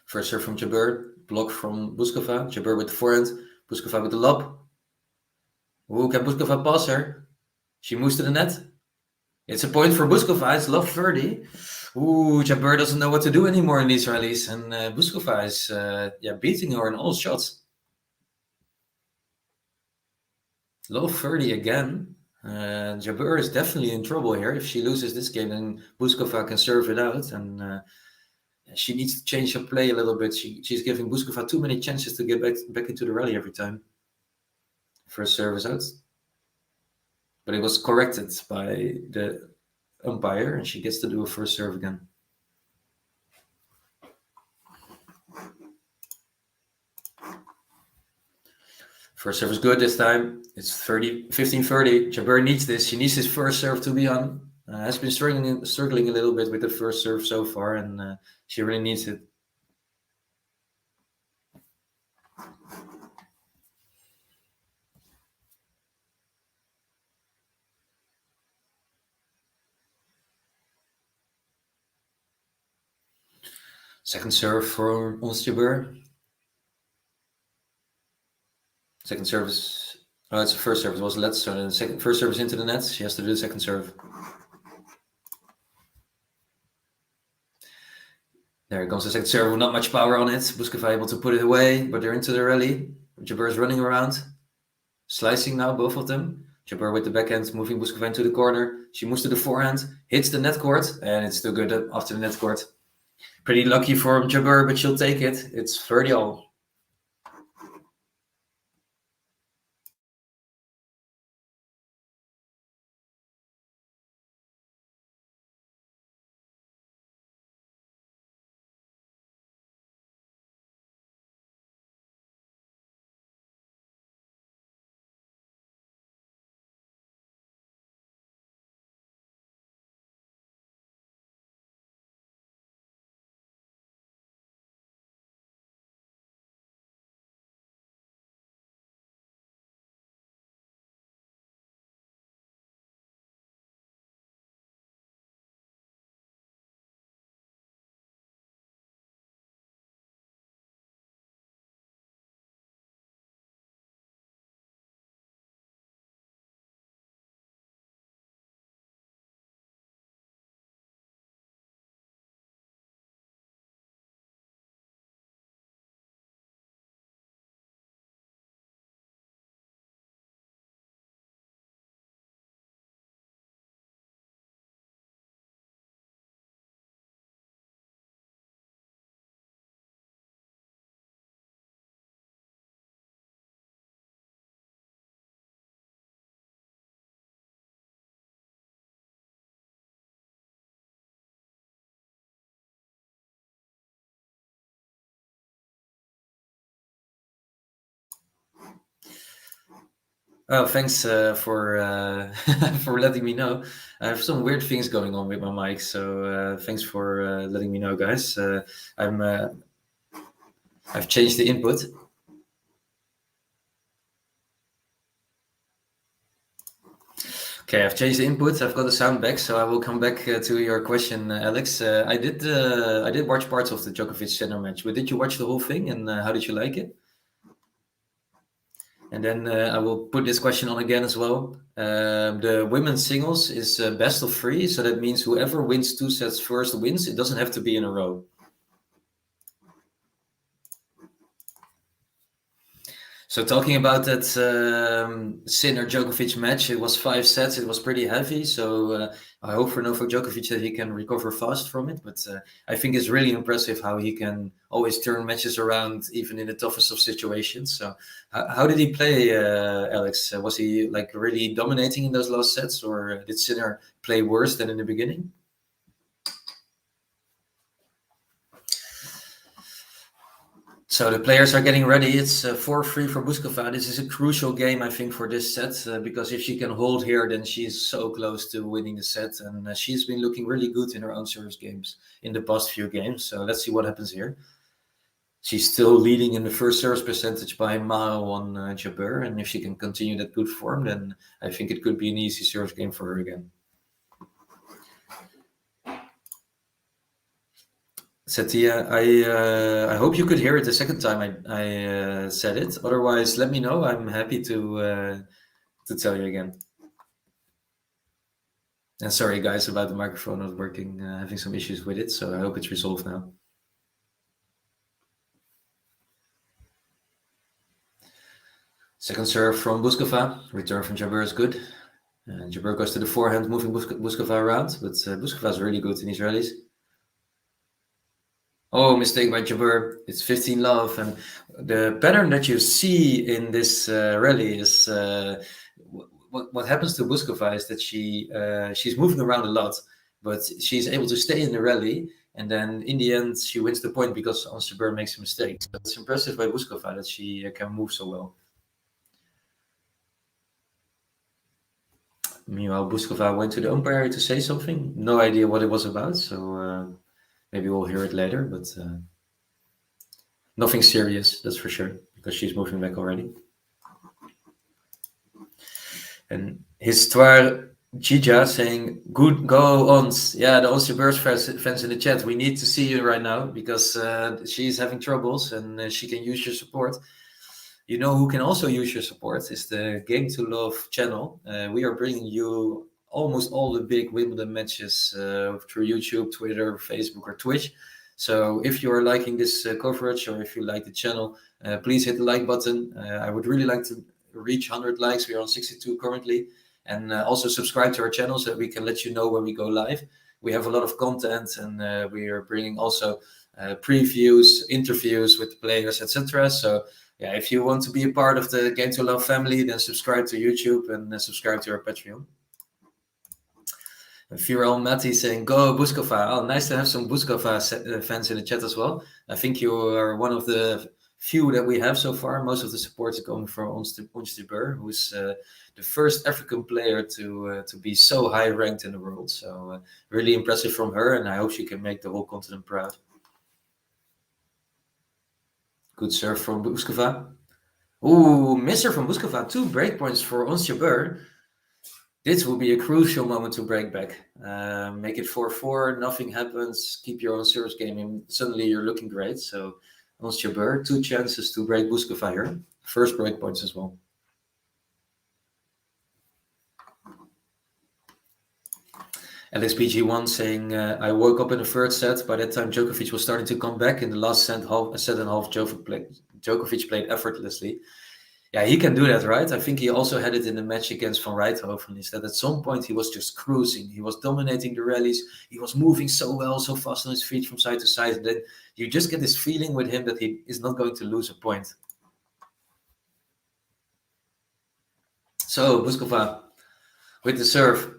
First serve from Jabeur, block from Bouzkova. Jabeur with the forehand, Bouzkova with the lob. Ooh, can Bouzkova pass her? She moves to the net. It's a point for Bouzkova. It's love 30. Ooh, Jabeur doesn't know what to do anymore in these rallies, and Bouzkova is beating her in all shots. Low 30 again. Jabeur is definitely in trouble here. If she loses this game, then Bouzkova can serve it out, and she needs to change her play a little bit. She's giving Bouzkova too many chances to get back into the rally every time. First service out. But it was corrected by the umpire, and she gets to do a first serve again. First serve is good this time. It's 15-30. Jabeur needs this. She needs his first serve to be on. Has been struggling a little bit with the first serve so far, and she really needs it. Second serve for Ons Jabeur. Second service. Oh, it's the first service. It was let. So the first service into the net. She has to do the second serve. There comes the second serve. Not much power on it. Bouzkova able to put it away, but they're into the rally. Jabeur is running around, slicing now, both of them. Jabeur with the backhand, moving Bouzkova into the corner. She moves to the forehand, hits the net court, and it's still good after the net court. Pretty lucky for Jabeur, but she'll take it. It's 30-all. Oh, thanks for for letting me know. I have some weird things going on with my mic, so thanks for letting me know, guys. I've changed the input. Okay, I've changed the input. I've got the sound back, so I will come back to your question, Alex. I did watch parts of the Djokovic-Sinner match, but did you watch the whole thing, and how did you like it? And then I will put this question on again as well. The women's singles is best of 3, so that means whoever wins 2 sets first wins. It doesn't have to be in a row. So talking about that Sinner-Djokovic match, it was 5 sets. It was pretty heavy, so I hope for Novak Djokovic that he can recover fast from it. But I think it's really impressive how he can always turn matches around, even in the toughest of situations. So how did he play, Alex? Was he like really dominating in those last sets, or did Sinner play worse than in the beginning? So the players are getting ready. It's 4-3 for Bouzkova. This is a crucial game, I think, for this set, because if she can hold here, then she's so close to winning the set. And she's been looking really good in her own service games in the past few games. So let's see what happens here. she's still leading in the first service percentage by a mile on Jabeur, and if she can continue that good form, then I think it could be an easy service game for her again. Satya, I hope you could hear it the second time I said it. Otherwise, let me know. I'm happy to tell you again. And sorry, guys, about the microphone not working. Having some issues with it, so I hope it's resolved now. Second serve from Bouzkova. Return from Jabeur is good. Jabeur goes to the forehand, moving Bouzkova around, but Bouzkova is really good in these rallies. Oh, mistake by Jabeur. It's 15 love, and the pattern that you see in this rally is what happens to Bouzkova is that she's moving around a lot, but she's able to stay in the rally, and then in the end she wins the point because Ons Jabeur makes a mistake. So it's impressive by Bouzkova that she can move so well. Meanwhile, Bouzkova went to the umpire to say something. No idea what it was about, so maybe we'll hear it later, but nothing serious, that's for sure, because she's moving back already. And Histoire Jija saying, good, go Ons. Yeah, the Ons Jabeur fans in the chat, we need to see you right now, because she's having troubles and she can use your support. You know who can also use your support is the Game to Love channel. We are bringing you almost all the big Wimbledon matches through YouTube, Twitter, Facebook, or Twitch. So if you are liking this coverage, or if you like the channel, please hit the like button. I would really like to reach 100 likes. We are on 62 currently. And also subscribe to our channel so that we can let you know when we go live. We have a lot of content, and we are bringing also previews, interviews with the players, etc. So yeah, if you want to be a part of the Game to Love family, then subscribe to YouTube and subscribe to our Patreon. Viral Matti saying, go Bouzkova. Oh, nice to have some Bouzkova fans in the chat as well. I think you are one of the few that we have so far. Most of the support is going from Ons Jabeur, who's the first African player to be so high ranked in the world. So really impressive from her, and I hope she can make the whole continent proud. Good serve from Bouzkova. Ooh, misser from Bouzkova. 2 break points for Ons Jabeur. This will be a crucial moment to break back. Make it 4-4, nothing happens, keep your own service game, and suddenly you're looking great. So Ons Jabeur, 2 chances to break Bouzkova here. First break points as well. LXPG1 saying, I woke up in the third set. By that time, Djokovic was starting to come back. In the last set and a half, Djokovic played effortlessly. Yeah, he can do that, right? I think he also had it in the match against Van Rijthoven. Is that at some point he was just cruising. He was dominating the rallies. He was moving so well, so fast on his feet from side to side. And then you just get this feeling with him that he is not going to lose a point. So, Bouzkova with the serve.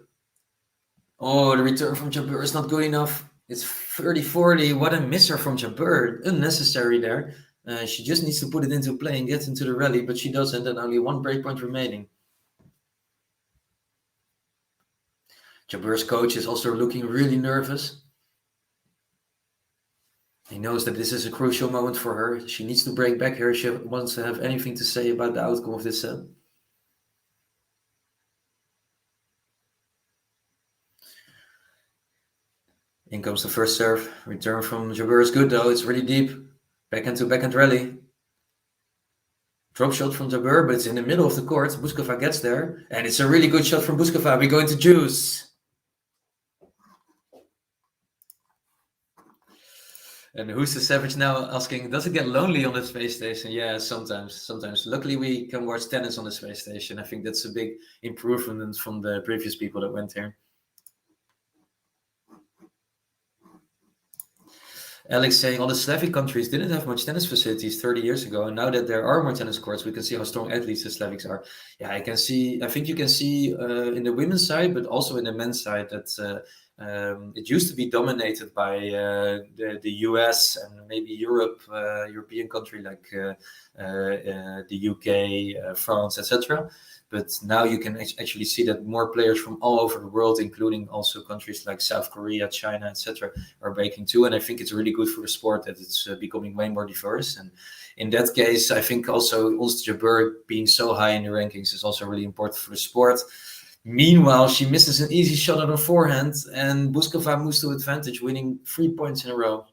Oh, the return from Jabeur is not good enough. It's 30-40. What a misser from Jabeur. Unnecessary there. She just needs to put it into play and get into the rally, but she doesn't, and only 1 breakpoint remaining. Jabeur's coach is also looking really nervous. He knows that this is a crucial moment for her. She needs to break back here. She wants to have anything to say about the outcome of this set. In comes the first serve. Return from Jabeur is good though. It's really deep. Backhand to backhand rally. Drop shot from Jabeur, but it's in the middle of the court. Bouzkova gets there. And it's a really good shot from Bouzkova. We go into juice. And who's the savage now asking, does it get lonely on the space station? Yeah, sometimes. Luckily, we can watch tennis on the space station. I think that's a big improvement from the previous people that went here. Alex saying all the Slavic countries didn't have much tennis facilities 30 years ago, and now that there are more tennis courts, we can see how strong athletes the Slavics are. Yeah, I think you can see in the women's side, but also in the men's side that It used to be dominated by the US and maybe European country like the UK, France, etc. But now you can actually see that more players from all over the world, including also countries like South Korea, China, etc., are breaking too. And I think it's really good for the sport that it's becoming way more diverse. And in that case, I think also Ons Jabeur being so high in the rankings is also really important for the sport. Meanwhile, she misses an easy shot on her forehand, and Bouzkova moves to advantage, winning 3 points in a row.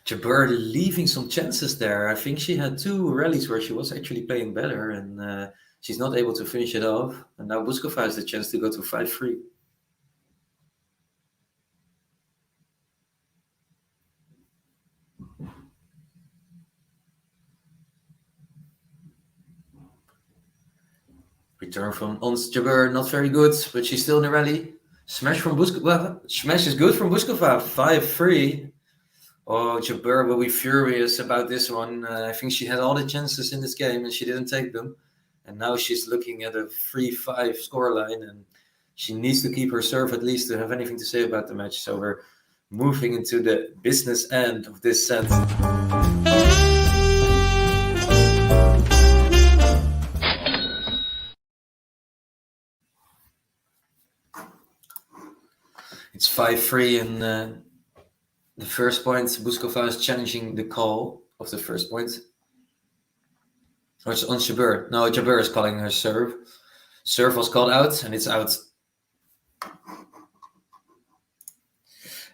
Jabeur leaving some chances there. I think she had 2 rallies where she was actually playing better, and she's not able to finish it off. And now Bouzkova has the chance to go to 5-3. Return from Ons Jabeur, not very good, but she's still in the rally. Smash from Bouzkova. Well, smash is good from Bouzkova, 5-3. Oh, Jabeur will be furious about this one. I think she had all the chances in this game and she didn't take them. And now she's looking at a 3-5 scoreline, and she needs to keep her serve at least to have anything to say about the match. So we're moving into the business end of this set. It's 5-3, and the first point, Bouzkova is challenging the call of the first point. Oh, it's on Jabeur. No, Jabeur is calling her serve. Serve was called out, and it's out.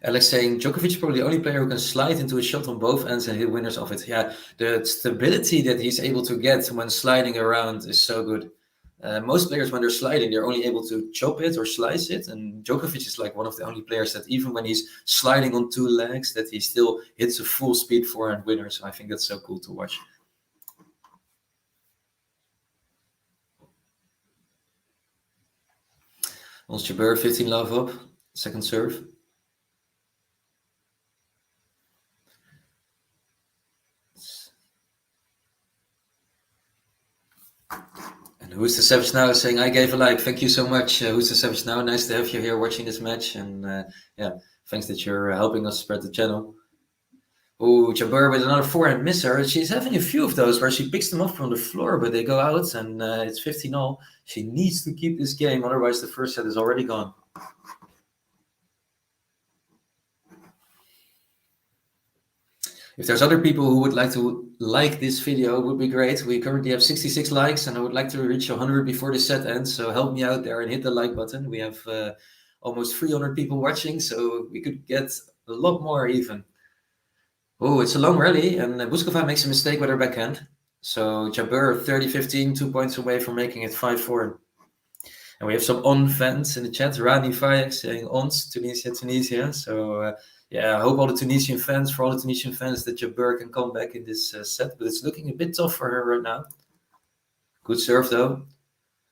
Alex saying, Djokovic is probably the only player who can slide into a shot on both ends and hit winners of it. Yeah, the stability that he's able to get when sliding around is so good. Most players, when they're sliding, they're only able to chop it or slice it. And Djokovic is like one of the only players that even when he's sliding on 2 legs, that he still hits a full speed forehand winner. So I think that's so cool to watch. Ons Jabeur, 15 love up, second serve. Who's the Savage Now is saying, I gave a like. Thank you so much. Who's the Savage Now? Nice to have you here watching this match. And yeah, thanks that you're helping us spread the channel. Oh, Jabeur with another forehand misser. She's having a few of those where she picks them up from the floor, but they go out, and it's 15-0. She needs to keep this game, otherwise the first set is already gone. If there's other people who would like to like this video, it would be great. We currently have 66 likes, and I would like to reach 100 before the set ends. So help me out there and hit the like button. We have almost 300 people watching, so we could get a lot more even. Oh, it's a long rally, and Bouzkova makes a mistake with her backhand. So Jabeur, 30-15, 2 points away from making it 5-4. And we have some on fans in the chat. Rani Fayek saying ons, Tunisia. So yeah, I hope all the Tunisian fans, that Jabeur can come back in this set. But it's looking a bit tough for her right now. Good serve though.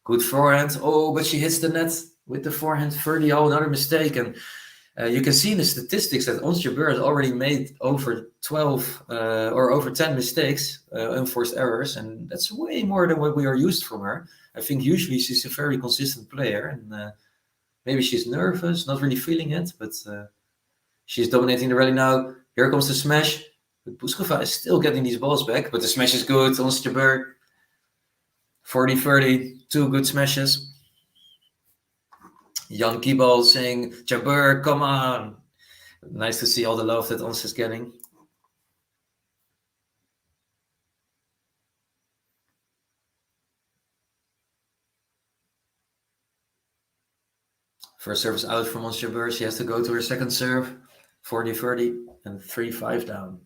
Good forehand. Oh, but she hits the net with the forehand 30. Oh, another mistake. And you can see in the statistics that Ons Jabeur has already made over 12 or over 10 mistakes, unforced errors. And that's way more than what we are used from her. I think usually she's a very consistent player. And maybe she's nervous, not really feeling it. But she's dominating the rally now. Here comes the smash. But Bouzkova is still getting these balls back. But the smash is good. Ons Jabeur, 40-30, 2 good smashes. Jan Kiebal saying, Jabeur, come on. Nice to see all the love that Ons is getting. First service out from Ons Jabeur. She has to go to her second serve. 40-30 and 3-5 down.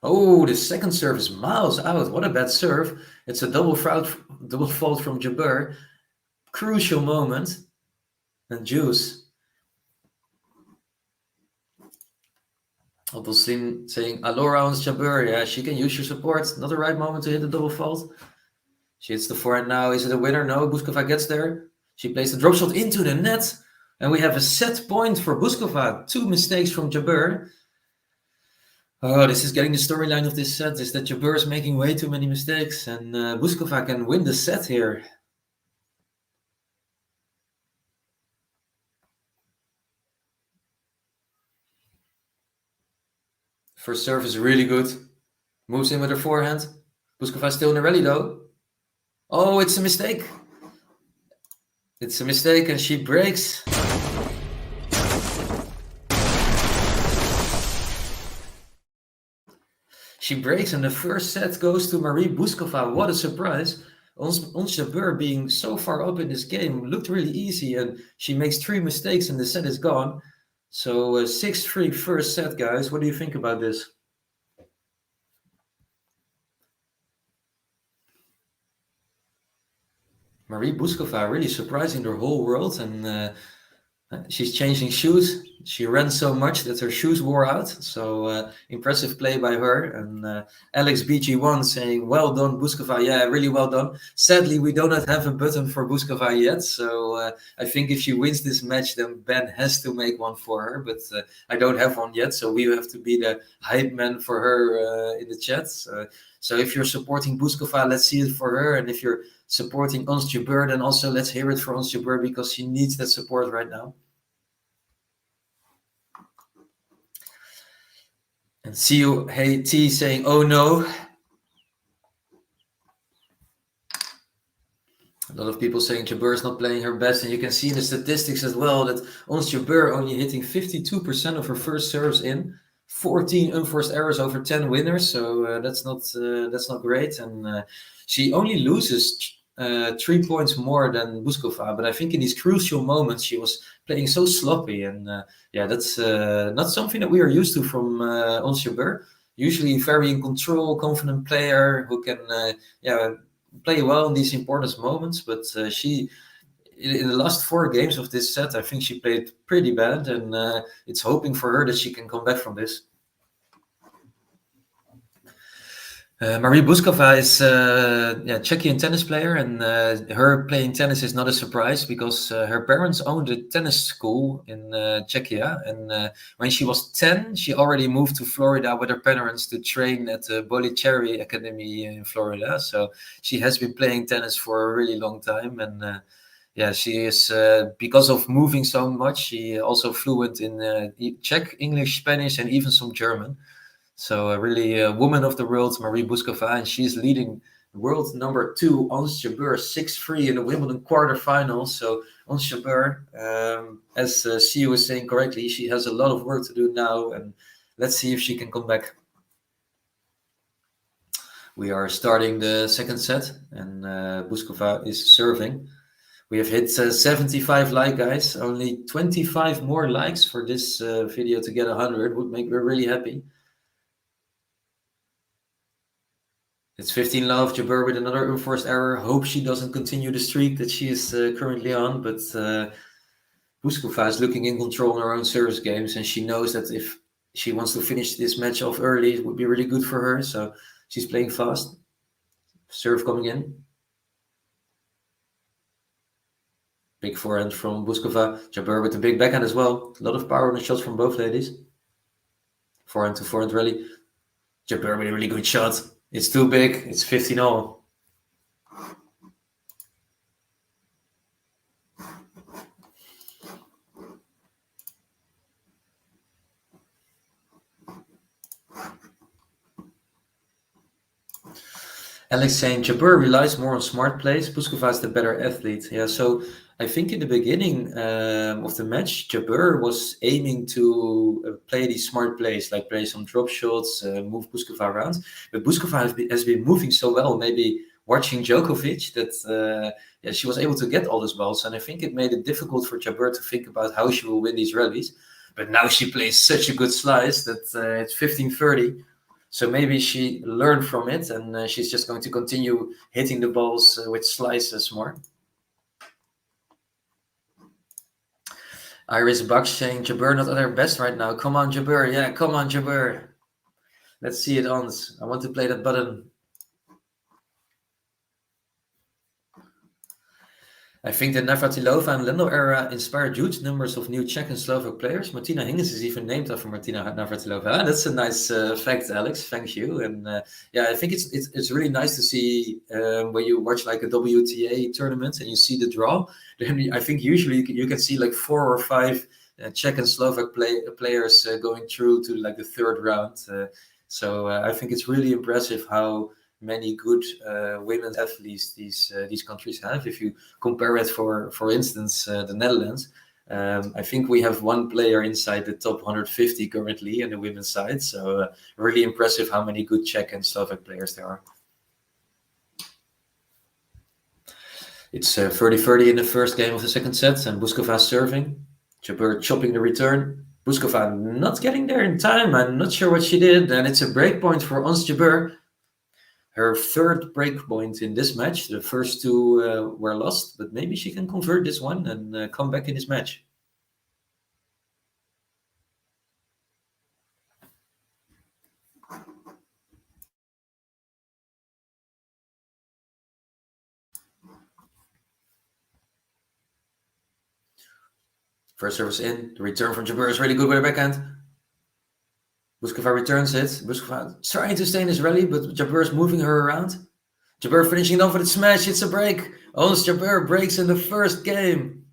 Oh, the second serve is miles out. What a bad serve. It's a double fault from Jabeur. Crucial moment. And juice. Slim saying, Alora Ons Jabeur. Yeah, she can use your support. Not the right moment to hit the double fault. She hits the forehand now. Is it a winner? No, Bouzkova gets there. She plays the drop shot into the net. And we have a set point for Bouzkova. 2 mistakes from Jabeur. Oh, this is getting the storyline of this set, is that Jabeur is making way too many mistakes. And Bouzkova can win the set here. First serve is really good. Moves in with her forehand. Bouzkova still in the rally though. Oh, it's a mistake. It's a mistake and she breaks. She breaks and the first set goes to Marie Bouzkova. What a surprise. Ons Jabeur being so far up in this game looked really easy and she makes 3 mistakes and the set is gone. So 6-3 first set, guys. What do you think about this? Marie Bouzkova really surprising the whole world, and she's changing shoes. She ran so much that her shoes wore out. So impressive play by her. And Alex BG1 saying, well done, Bouzkova. Yeah, really well done. Sadly, we do not have a button for Bouzkova yet. So I think if she wins this match, then Ben has to make one for her. But I don't have one yet. So we have to be the hype man for her in the chat. So if you're supporting Bouzkova, let's see it for her. And if you're supporting Ons Jabeur, then also let's hear it for Ons Jabeur because she needs that support right now. And see you, hey T, saying, oh no. A lot of people saying Jabeur is not playing her best, and you can see in the statistics as well that Ons Jabeur only hitting 52% of her first serves in, 14 unforced errors over 10 winners, so that's not great. And she only loses 3 points more than Bouzkova, but I think in these crucial moments she was playing so sloppy, and yeah, that's not something that we are used to from Ons Jabeur. Usually very in control, confident player who can play well in these important moments, but she in the last 4 games of this set, I think she played pretty bad, and it's hoping for her that she can come back from this. Marie Bouzkova is a Czechian tennis player, and her playing tennis is not a surprise because her parents owned a tennis school in Czechia, and when she was 10, she already moved to Florida with her parents to train at the Bollicherry Academy in Florida. So she has been playing tennis for a really long time, and she is, because of moving so much, she also fluent in Czech, English, Spanish, and even some German. So really a woman of the world, Marie Bouzkova, and she's leading world number 2, Ons Jabeur, 6-3 in the Wimbledon quarterfinals. So Ons Jabeur, as CEO was saying correctly, she has a lot of work to do now, and let's see if she can come back. We are starting the second set, and Bouzkova is serving. We have hit 75 likes, guys. Only 25 more likes for this video to get 100 would make me really happy. It's 15 love, Jabeur with another unforced error. Hope she doesn't continue the streak that she is currently on, but Bouzkova is looking in control in her own service games, and she knows that if she wants to finish this match off early, it would be really good for her, so she's playing fast. Serve coming in. Big forehand from Bouzkova. Jabeur with the big backhand as well. A lot of power on the shots from both ladies. Forehand to forehand rally. Jabeur with a really good shot. It's too big. It's 15-all. Alex saying Jabeur relies more on smart plays. Bouzkova is the better athlete. Yeah, so I think in the beginning of the match, Jabeur was aiming to play these smart plays, like play some drop shots, move Bouzkova around. But Bouzkova has been moving so well, maybe watching Djokovic, that she was able to get all those balls. And I think it made it difficult for Jabeur to think about how she will win these rallies. But now she plays such a good slice that it's 15-30. So maybe she learned from it, and she's just going to continue hitting the balls with slices more. Iris Buck saying Jabeur not at her best right now. Come on, Jabeur. Yeah, come on, Jabeur. Let's see it on. I want to play that button. I think the Navratilova and Lendl era inspired huge numbers of new Czech and Slovak players. Martina Hingis is even named after Martina Navratilova. That's a nice fact, Alex. Thank you. And I think it's really nice to see when you watch like a WTA tournament and you see the draw. Then I think usually you can see like 4 or 5 Czech and Slovak players going through to like the third round. So I think it's really impressive how many good women athletes these countries have. If you compare it, for instance, the Netherlands, I think we have one player inside the top 150 currently in the women's side. So really impressive how many good Czech and Slovak players there are. It's 30-30 in the first game of the second set, and Bouzkova serving. Jabeur chopping the return. Bouzkova not getting there in time. I'm not sure what she did, and it's a break point for Ons Jabeur. Her third break point in this match. The first two were lost, but maybe she can convert this one and come back in this match. First service in. The return from Jabeur is really good with her backhand. Bouzkova returns it. Bouzkova trying to stay in this rally, but Jabeur is moving her around. Jabeur finishing it off with a smash. It's a break. Ons Jabeur breaks in the first game.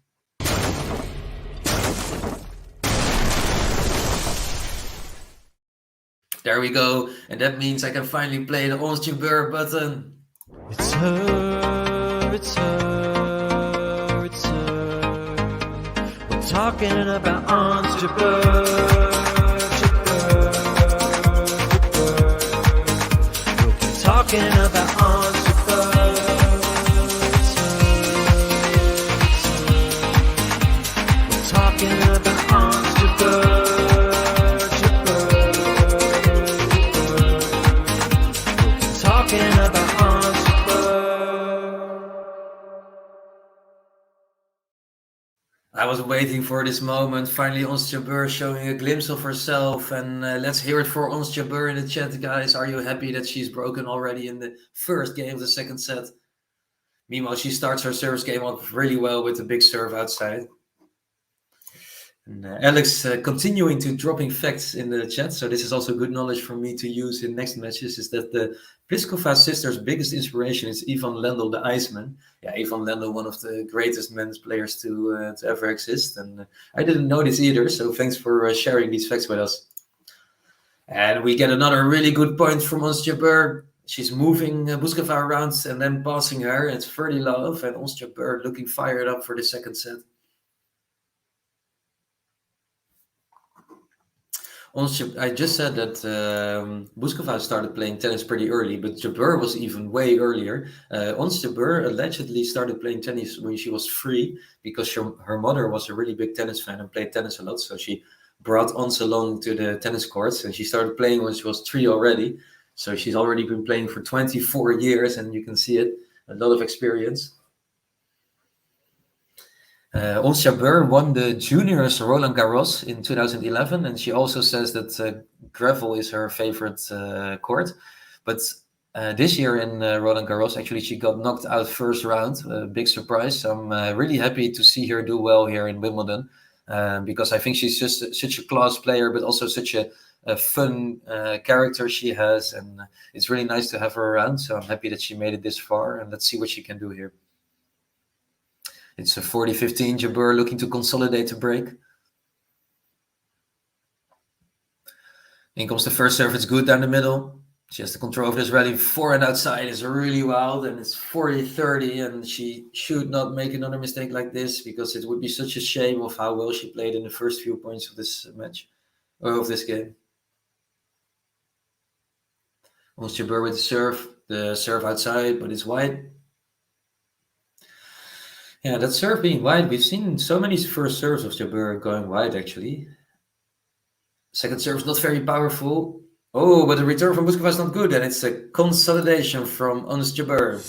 There we go. And that means I can finally play the Ons Jabeur button. It's her, it's her, it's her. We're talking about Ons Jabeur. Talking about Ons Jabeur. We're talking about Ons Jabeur. Talking about Ons Jabeur. I was waiting for this moment. Finally, Ons Jabeur showing a glimpse of herself. And let's hear it for Ons Jabeur in the chat, guys. Are you happy that she's broken already in the first game of the second set? Meanwhile, she starts her service game off really well with a big serve outside. And Alex continuing to dropping facts in the chat. So this is also good knowledge for me to use in next matches, is that the Pliskova sisters' biggest inspiration is Ivan Lendl, the Iceman. Yeah, Ivan Lendl, one of the greatest men's players to ever exist. And I didn't know this either. So thanks for sharing these facts with us. And we get another really good point from Ons Jabeur. She's moving Bouzkova around and then passing her. It's 30 love, and Ons Jabeur looking fired up for the second set. I just said that Bouzkova started playing tennis pretty early, but Jabeur was even way earlier. Ons Jabeur allegedly started playing tennis when she was 3 because her mother was a really big tennis fan and played tennis a lot. So she brought Ons along to the tennis courts, and she started playing when she was 3 already. So she's already been playing for 24 years, and you can see it, a lot of experience. Ons Jabeur won the juniors Roland Garros in 2011, and she also says that gravel is her favorite court. But this year in Roland Garros, actually, she got knocked out first round. Big surprise. So I'm really happy to see her do well here in Wimbledon, because I think she's just such a class player, but also such a fun character she has, and it's really nice to have her around. So I'm happy that she made it this far, and let's see what she can do here. It's a 40-15, Jabeur looking to consolidate the break. In comes the first serve, it's good down the middle. She has the control of this rally. Forehand outside is really wild, and it's 40-30, and she should not make another mistake like this, because it would be such a shame of how well she played in the first few points of this match, or of this game. Ons Jabeur with the serve outside, but it's wide. Yeah, that serve being wide, we've seen so many first serves of Jabeur going wide, actually. Second serve is not very powerful. Oh, but the return from Bouzkova is not good, and it's a consolidation from Ons Jabeur.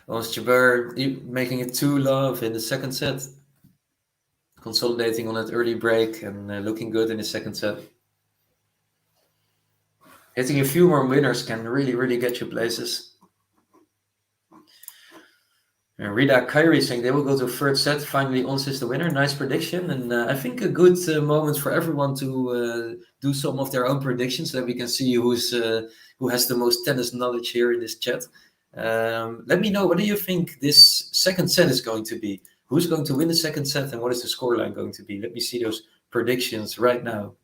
Ons Jabeur making it 2-love in the second set. Consolidating on that early break and looking good in the second set. Hitting a few more winners can really, really get you places. And Rida Kyrie saying they will go to third set. Finally, Ons is the winner. Nice prediction. And I think a good moment for everyone to do some of their own predictions so that we can see who has the most tennis knowledge here in this chat. Let me know, what do you think this second set is going to be? Who's going to win the second set, and what is the scoreline going to be? Let me see those predictions right now.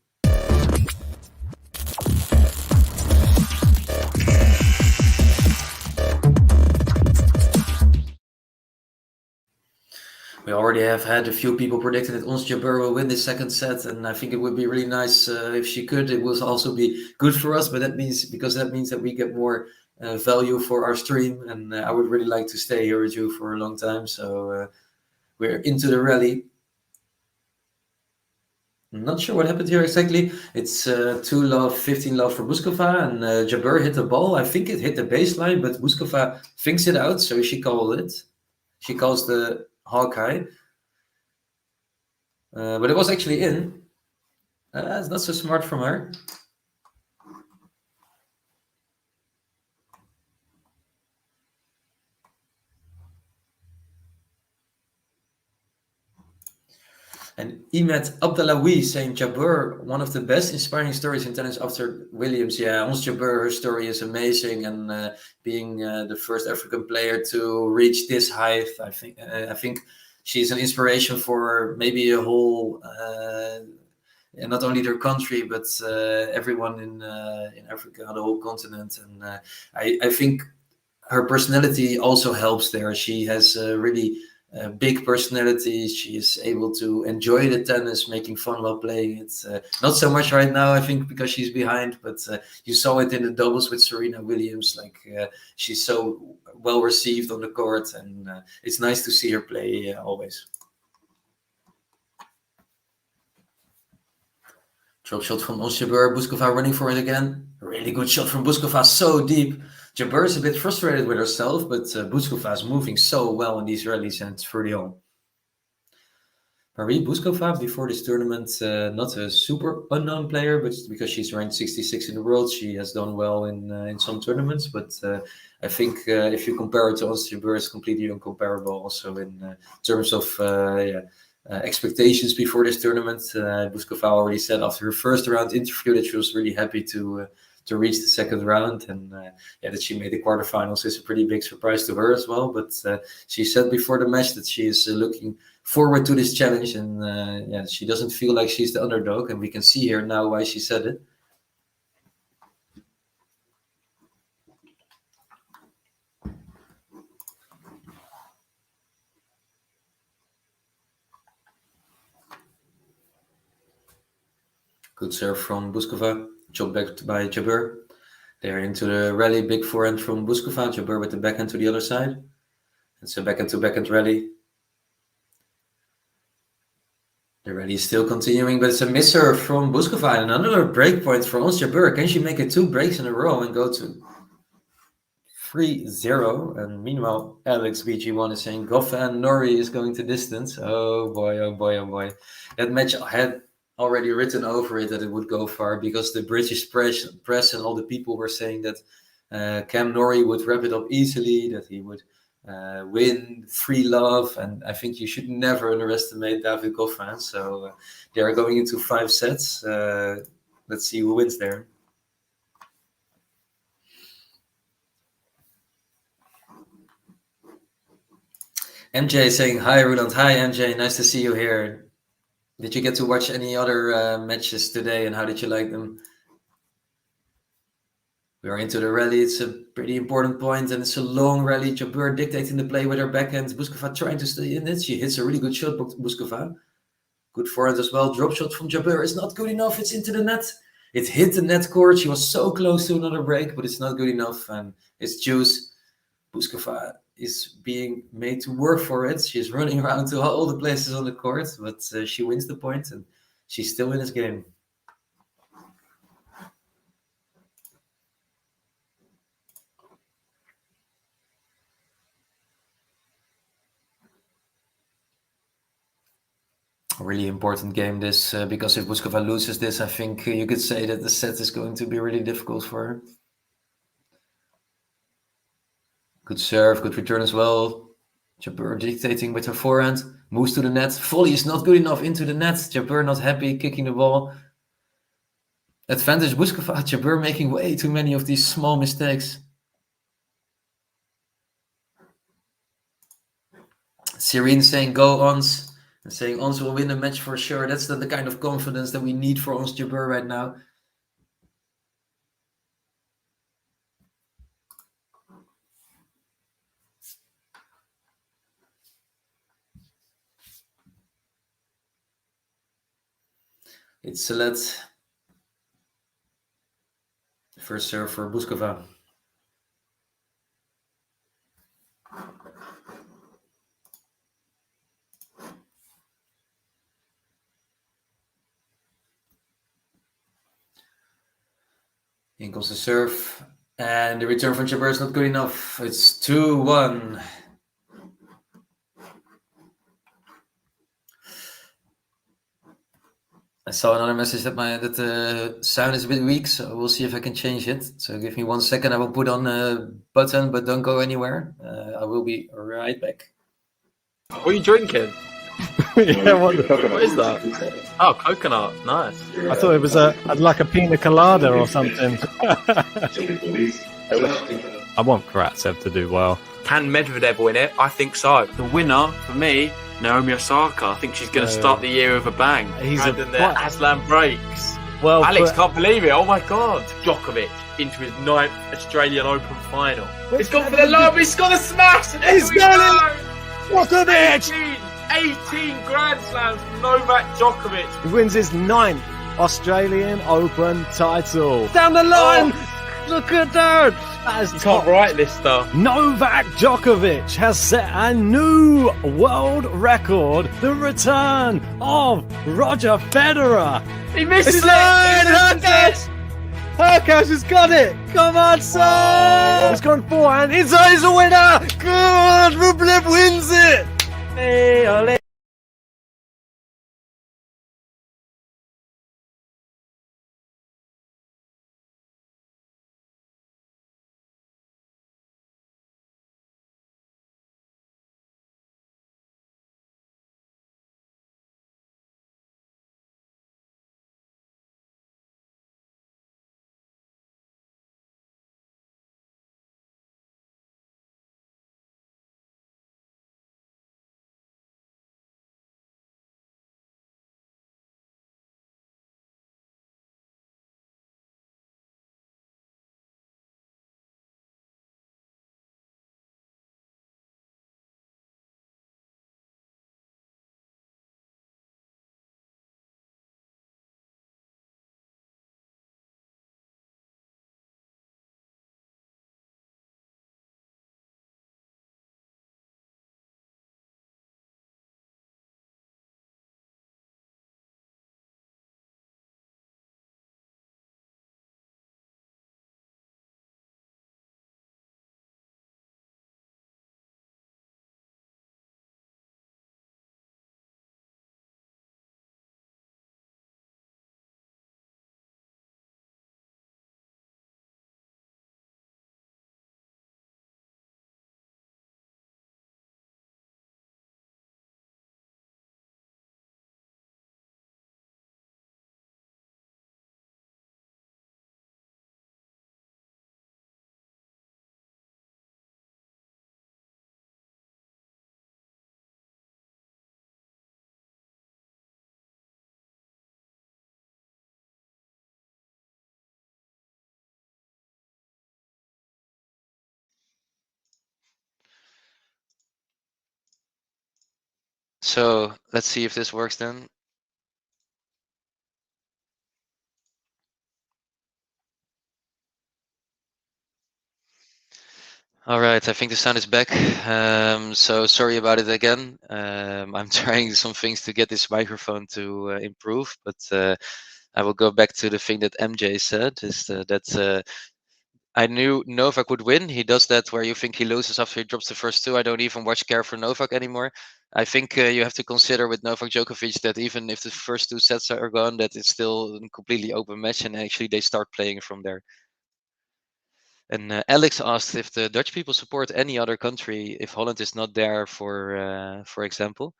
We already have had a few people predicting that Ons Jabeur will win the second set, and I think it would be really nice if she could. It will also be good for us, but that means that we get more value for our stream, and I would really like to stay here with you for a long time. So we're into the rally. I'm not sure what happened here exactly. It's 2-love, 15-love for Bouzkova, and Jabeur hit the ball. I think it hit the baseline, but Bouzkova thinks it out, so she called it. She calls the Hawkeye. But it was actually in. It's not so smart from her. And Imet Abdellaoui saying Jabeur, one of the best inspiring stories in tennis after Williams. Yeah, Ons Jabeur, her story is amazing, and being the first African player to reach this height, I think she's an inspiration for maybe a whole, and not only their country, but everyone in Africa, the whole continent. And I think her personality also helps there. She has really big personality. She is able to enjoy the tennis, making fun while playing it. Not so much right now, I think, because she's behind, but you saw it in the doubles with Serena Williams. She's so well received on the court, and it's nice to see her play always. Drop shot from Ons Jabeur. Bouzkova running for it again. Really good shot from Bouzkova, so deep. Jabeur is a bit frustrated with herself, but Bouzkova is moving so well in these rallies, and it's 30-all. Marie Bouzkova, before this tournament, not a super unknown player, but because she's ranked 66 in the world, she has done well in some tournaments. But I think if you compare her to Ons Jabeur, it's completely incomparable also in terms of expectations before this tournament. Bouzkova already said after her first round interview that she was really happy to reach the second round, and that she made the quarterfinals is a pretty big surprise to her as well. But she said before the match that she is looking forward to this challenge, and she doesn't feel like she's the underdog, and we can see here now why she said it. Good serve from Bouzkova. Job back by Jabeur. They're into the rally. Big forehand from Bouzkova. Jabeur with the backhand to the other side. It's a backhand to backhand rally. The rally is still continuing, but it's a misser from Bouzkova. And another break point for Ons Jabeur. Can she make it 2 breaks in a row and go to 3-0? And meanwhile, Alex BG1 is saying Goffa and Norrie is going to distance. Oh boy, oh boy, oh boy. That match had already written over it that it would go far, because the British press and all the people were saying that Cam Norrie would wrap it up easily, that he would win 3-love, and I think you should never underestimate David Goffin. So they are going into 5 sets. Let's see who wins there. MJ saying hi, Roland. Hi, MJ. Nice to see you here. Did you get to watch any other matches today, and how did you like them? We are into the rally. It's a pretty important point, and it's a long rally. Jabeur dictating the play with her backhand. Bouzkova trying to stay in it. She hits a really good shot, Bouzkova. Good forehand as well. Drop shot from Jabeur is not good enough. It's into the net. It hit the net cord. She was so close to another break, but it's not good enough, and it's juice. Bouzkova is being made to work for it. She's running around to all the places on the court, but she wins the point, and she's still in this game. A really important game this, because if Bouzkova loses this, I think you could say that the set is going to be really difficult for her. Good serve, good return as well. Jabeur dictating with her forehand, moves to the net. Volley is not good enough into the net. Jabeur not happy, kicking the ball. Advantage Bouzkova. Jabeur making way too many of these small mistakes. Serene saying go Ons, and saying Ons will win the match for sure. That's the kind of confidence that we need for Ons Jabeur right now. It's Salet. First serve for Bouzkova. In comes the serve, and the return from Jabeur is not good enough. It's 2-1. I saw another message that the sound is a bit weak, so we'll see if I can change it. So give me 1 second. I will put on a button, but don't go anywhere. I will be right back. What are you drinking? Yeah, what What is that? Oh, coconut. Nice. I thought it was like a pina colada or something. I want Karatsev to do well. Can Medvedev win it? I think so. The winner, for me, Naomi Osaka. I think she's going to start the year with a bang. He's and then the Aslan breaks. Well, Alex can't believe it. Oh my God. Djokovic into his 9th Australian Open final. It's gone for the lob. He's got a smash. He's got it. Djokovic! 18 Grand Slams from Novak Djokovic. He wins his 9th Australian Open title. Down the line! Look at that! That is You can't write this stuff. Novak Djokovic has set a new world record. The return of Roger Federer. He misses It's it. line! Herkash has got it! Come on, son! He's gone forehand. He's a winner! Good! Rublev wins it! Hey, ole. So let's see if this works then. All right, I think the sound is back. So sorry about it again. I'm trying some things to get this microphone to improve, but I will go back to the thing that MJ said, is that I knew Novak would win. He does that where you think he loses after he drops the first two. I don't even watch care for Novak anymore. I think you have to consider with Novak Djokovic that even if the first 2 sets are gone, that it's still a completely open match, and actually they start playing from there. And Alex asked if the Dutch people support any other country if Holland is not there, for example.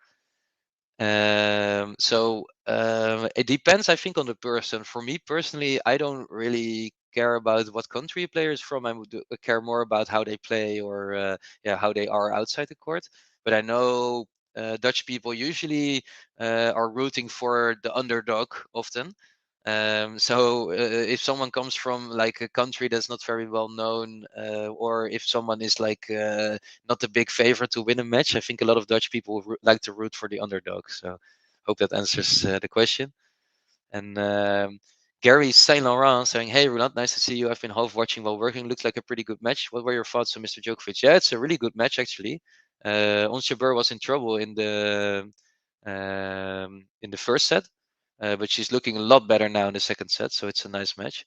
So it depends, I think, on the person. For me personally, I don't really care about what country a player is from. I would care more about how they play, or how they are outside the court. but I know Dutch people usually are rooting for the underdog often. So if someone comes from like a country that's not very well known, or if someone is like not a big favorite to win a match, I think a lot of Dutch people like to root for the underdog. So hope that answers the question. And Gary Saint Laurent saying, "Hey Roland, nice to see you. I've been half watching while working. Looks like a pretty good match. What were your thoughts on Mr. Djokovic?" Yeah, it's a really good match actually. Ons Jabeur was in trouble in the first set, but she's looking a lot better now in the second set. So it's a nice match.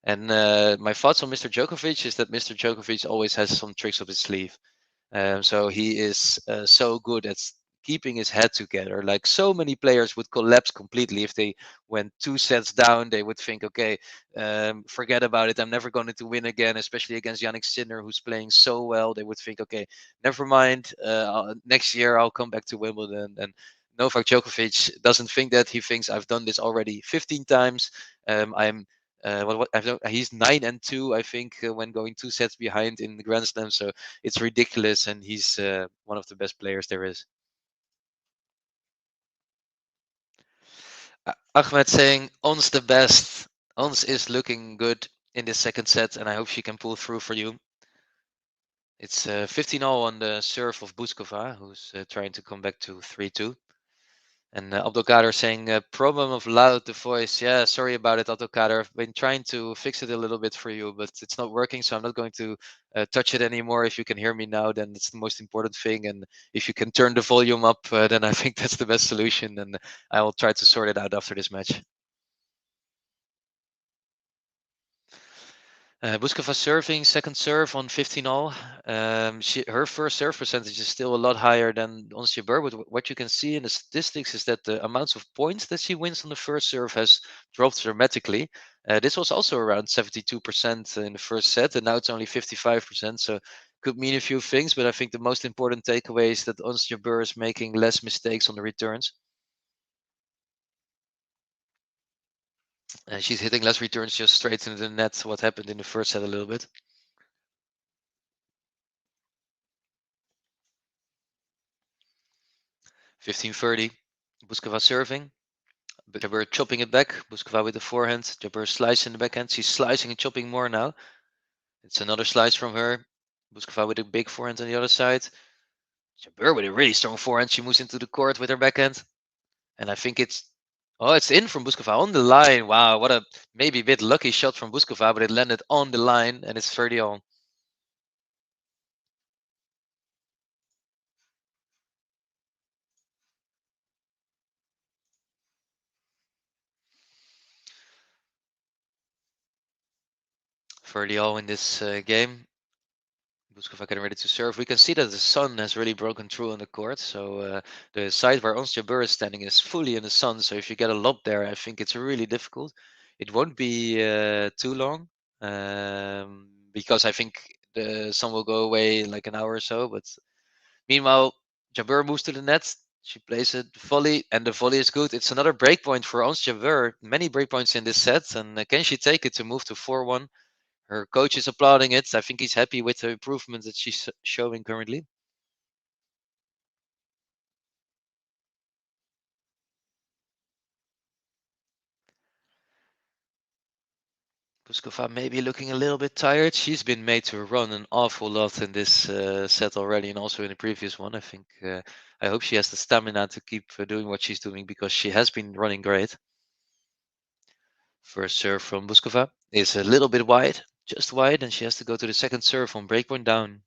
And my thoughts on Mr. Djokovic is that Mr. Djokovic always has some tricks up his sleeve. So he is so good at keeping his head together. Like so many players would collapse completely if they went 2 sets down. They would think, okay, forget about it. I'm never going to win again, especially against Yannick Sinner, who's playing so well. They would think, okay, never mind. Next year I'll come back to Wimbledon. And Novak Djokovic doesn't think that. He thinks I've done this already 15 times. He's 9-2, I think, when going 2 sets behind in the Grand Slam. So it's ridiculous, and he's one of the best players there is. Ahmed saying, Ons the best. Ons is looking good in this second set, and I hope she can pull through for you. It's 15-0 on the serve of Bouzkova, who's trying to come back to 3-2. And Abdelkader saying, problem of loud, the voice. Yeah, sorry about it, Abdelkader. I've been trying to fix it a little bit for you, but it's not working, so I'm not going to touch it anymore. If you can hear me now, then it's the most important thing. And if you can turn the volume up, then I think that's the best solution. And I will try to sort it out after this match. Bouzkova serving, second serve on 15-0. Her first serve percentage is still a lot higher than Ons Jabeur, but what you can see in the statistics is that the amounts of points that she wins on the first serve has dropped dramatically. This was also around 72% in the first set, and now it's only 55%, so could mean a few things, but I think the most important takeaway is that Ons Jabeur is making less mistakes on the returns. She's hitting less returns just straight into the net. What happened in the first set a little bit. (15:30). Bouzkova serving. Jabeur chopping it back. Bouzkova with the forehand. Jabeur slicing the backhand. She's slicing and chopping more now. It's another slice from her. Bouzkova with a big forehand on the other side. Jabeur with a really strong forehand. She moves into the court with her backhand. And I think it's in from Bouzkova on the line. Wow, what a maybe a bit lucky shot from Bouzkova, but it landed on the line, and it's 30-0. in this game. Bouzkova getting ready to serve. We can see that the sun has really broken through on the court. So the side where Ons Jabeur is standing is fully in the sun. So if you get a lob there, I think it's really difficult. It won't be too long because I think the sun will go away in like an hour or so. But meanwhile, Jabeur moves to the net. She plays a volley, and the volley is good. It's another breakpoint for Ons Jabeur. Many breakpoints in this set. And can she take it to move to 4-1? Her coach is applauding it. I think he's happy with the improvement that she's showing currently. Bouzkova maybe looking a little bit tired. She's been made to run an awful lot in this set already, and also in the previous one. I think I hope she has the stamina to keep doing what she's doing, because she has been running great. First serve from Bouzkova is a little bit wide. Just wide, and she has to go to the second serve on breakpoint down.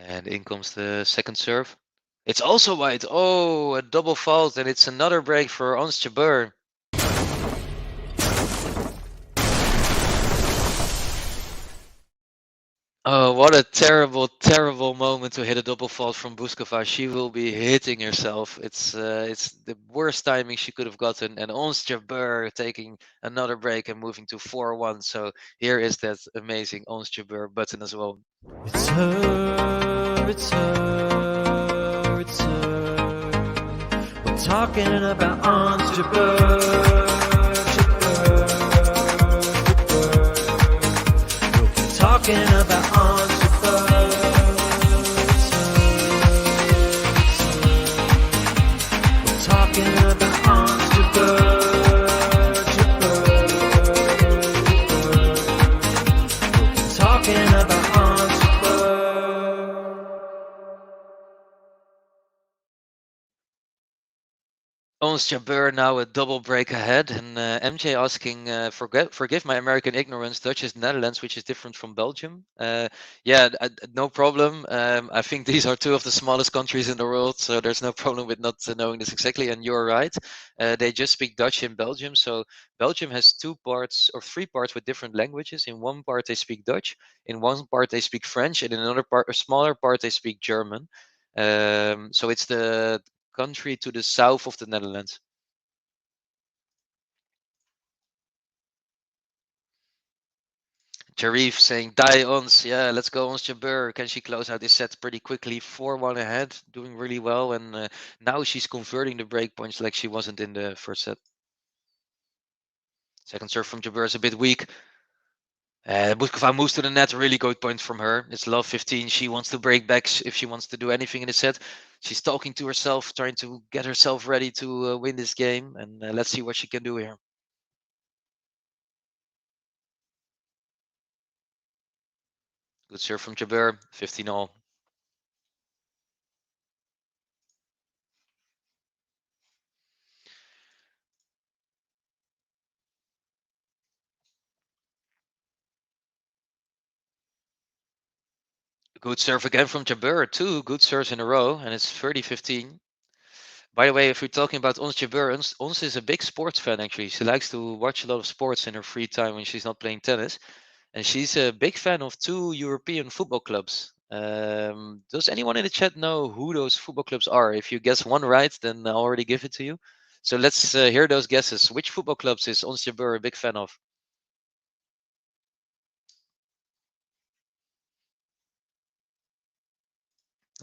And in comes the second serve. It's also wide. Oh, a double fault, and it's another break for Ons Jabeur. Oh, what a terrible, terrible moment to hit a double fault from Bouzkova. She will be hitting herself. It's the worst timing she could have gotten. And Ons Jabeur taking another break and moving to 4-1. So here is that amazing Ons Jabeur button as well. It's her, it's her, it's her. We're talking about Ons Jabeur, Jabeur, Jabeur. talking about on Jabeur. We're talking about on Jabeur. We're talking about on Jabeur. Ons Jabeur now a double break ahead, and MJ asking, forgive my American ignorance, Dutch is Netherlands, which is different from Belgium. Yeah, no problem. I think these are two of the smallest countries in the world, so there's no problem with not knowing this exactly, and you're right. They just speak Dutch in Belgium, so Belgium has 2 parts or 3 parts with different languages. In one part they speak Dutch, in one part they speak French, and in another part, a smaller part, they speak German. So it's the country to the south of the Netherlands. Jarif saying, die ons. Yeah, let's go ons Jabeur. Can she close out this set pretty quickly? 4-1 ahead, doing really well. And now she's converting the break points like she wasn't in the first set. Second serve from Jabeur is a bit weak. Bouzkova moves to the net, really good point from her. It's love 15. She wants to break back if she wants to do anything in the set. She's talking to herself, trying to get herself ready to win this game. And let's see what she can do here. Good serve from Jabeur, 15-all. Good serve again from Jabeur. 2 good serves in a row, and it's 30-15. By the way, if we're talking about Ons Jabeur, Ons is a big sports fan, actually. She likes to watch a lot of sports in her free time when she's not playing tennis. And she's a big fan of 2 European football clubs. Does anyone in the chat know who those football clubs are? If you guess one right, then I'll already give it to you. So let's hear those guesses. Which football clubs is Ons Jabeur a big fan of?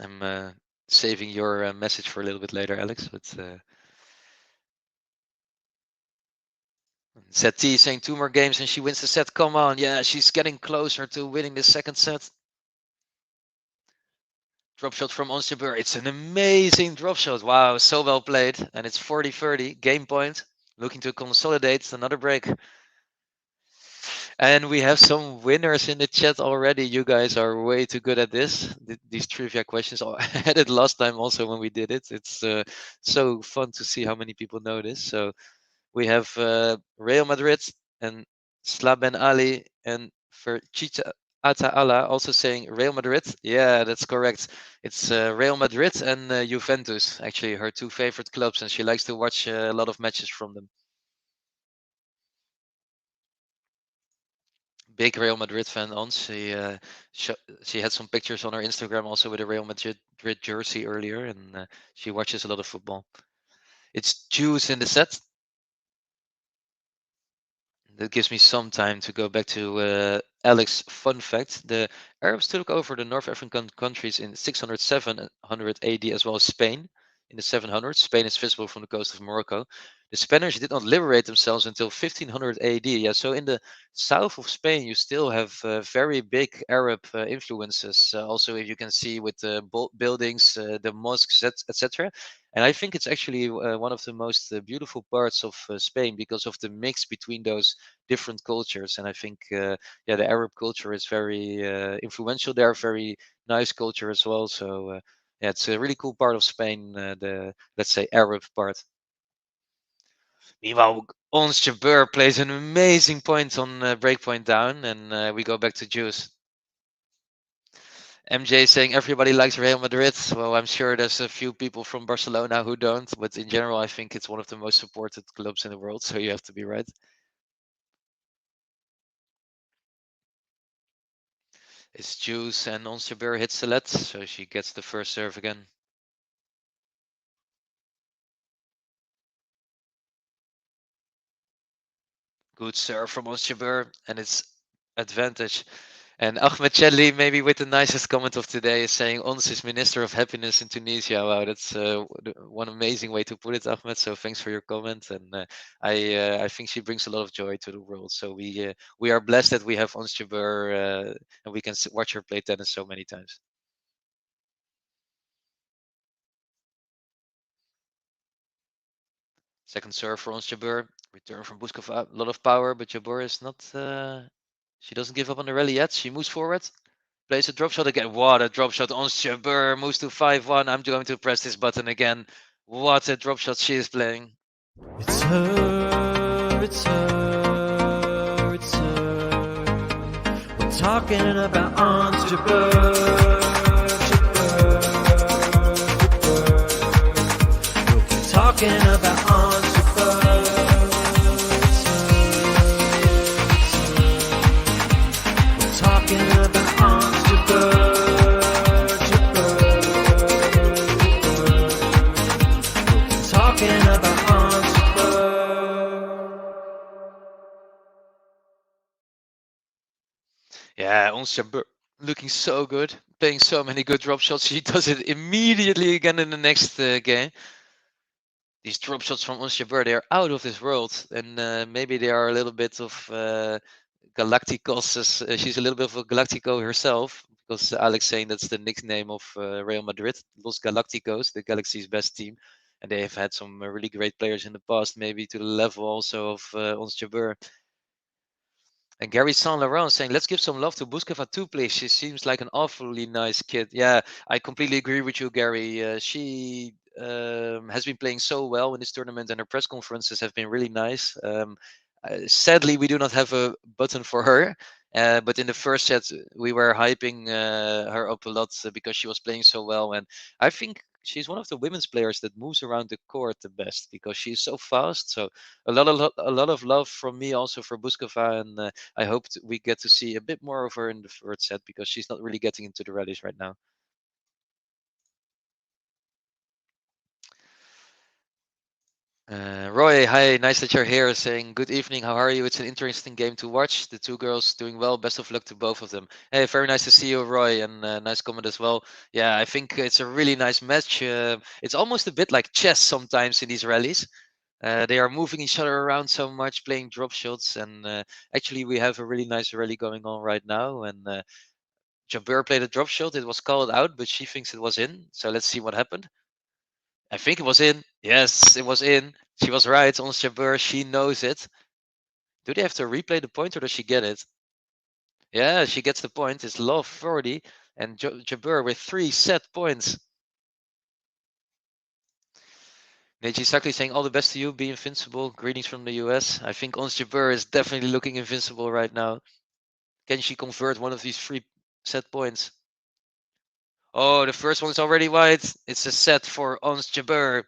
I'm saving your message for a little bit later, Alex. But Seti saying 2 more games and she wins the set. Come on, yeah, she's getting closer to winning the second set. Drop shot from Ons Jabeur. It's an amazing drop shot. Wow, so well played. And it's 40-30, game point. Looking to consolidate another break. And we have some winners in the chat already. You guys are way too good at this. These trivia questions. I had it last time also when we did it. It's so fun to see how many people know this. So we have Real Madrid and Slaben Ali and Ferchita Ataala also saying Real Madrid. Yeah, that's correct. It's Real Madrid and Juventus, actually her 2 favorite clubs, and she likes to watch a lot of matches from them. Big Real Madrid fan, Ons. She had some pictures on her Instagram also with a Real Madrid jersey earlier, and she watches a lot of football. It's juice in the set. That gives me some time to go back to Alex. Fun fact: the Arabs took over the North African countries in 607 100 AD, as well as Spain in the 700s. Spain is visible from the coast of Morocco. The Spanish did not liberate themselves until 1500 AD. Yeah, so in the south of Spain, you still have very big Arab influences. Also, if you can see with the buildings, the mosques, etc. And I think it's actually one of the most beautiful parts of Spain because of the mix between those different cultures. And I think, yeah, the Arab culture is very influential there, very nice culture as well. So, yeah, it's a really cool part of Spain, the, let's say, Arab part. Meanwhile, Ons Jabeur plays an amazing point on breakpoint down, and we go back to Juice. MJ saying everybody likes Real Madrid. Well, I'm sure there's a few people from Barcelona who don't, but in general, I think it's one of the most supported clubs in the world, so you have to be right. It's Juice, and Ons Jabeur hits the let, so she gets the first serve again. Good serve from Ons Jabeur, and it's advantage. And Ahmed Chelli, maybe with the nicest comment of today, is saying Ons is Minister of Happiness in Tunisia. Wow, that's one amazing way to put it, Ahmed. So thanks for your comment, and I think she brings a lot of joy to the world. So we are blessed that we have Ons Jabeur, and we can watch her play tennis so many times. Second serve for Ons Jabeur. Return from Bouzkova. A lot of power, but Jabeur is not. She doesn't give up on the rally yet. She moves forward. Plays a drop shot again. What a drop shot on Jabeur. Moves to 5-1. I'm going to press this button again. What a drop shot she is playing. It's her, it's her, it's her. We're talking about Ons Jabeur, Jabeur, Jabeur. We'll keep talking about Ons Jabeur. It's her, it's her. We're talking about Ons Jabeur, Jabeur, Jabeur. We'll keep talking about Ons Jabeur. Yeah, Ons Jabeur looking so good. Playing so many good drop shots. She does it immediately again in the next game. These drop shots from Ons Jabeur, they are out of this world. And maybe they are a little bit of Galacticos. As, she's a little bit of a Galactico herself. Because Alex saying that's the nickname of Real Madrid. Los Galacticos, the Galaxy's best team. And they have had some really great players in the past, maybe to the level also of Ons Jabeur. And Gary Saint Laurent saying, let's give some love to Bouzkova too, please. She seems like an awfully nice kid. Yeah, I completely agree with you, Gary. She has been playing so well in this tournament, and her press conferences have been really nice. Sadly, we do not have a button for her. But in the first set, we were hyping her up a lot because she was playing so well. And I think she's one of the women's players that moves around the court the best because she's so fast. So a lot of love from me also for Bouzkova, and I hope we get to see a bit more of her in the third set because she's not really getting into the rallies right now. Roy, hi, nice that you're here. Saying good evening. How are you? It's an interesting game to watch. The two girls doing well. Best of luck to both of them. Hey, very nice to see you, Roy, and nice comment as well. Yeah, I think it's a really nice match. It's almost a bit like chess sometimes in these rallies. They are moving each other around so much, playing drop shots, and actually we have a really nice rally going on right now. And Jabeur played a drop shot. It was called out, but she thinks it was in. So let's see what happened. I think it was in. Yes, it was in. She was right. On Jabeur, she knows it. Do they have to replay the point or does she get it? Yeah, she gets the point. It's love 40 and Jabeur with 3 set points. Neji Sakli saying all the best to you. Be invincible. Greetings from the US. I think Ons Jabeur is definitely looking invincible right now. Can she convert one of these 3 set points? Oh, the first one is already wide. It's a set for Ons Jabeur.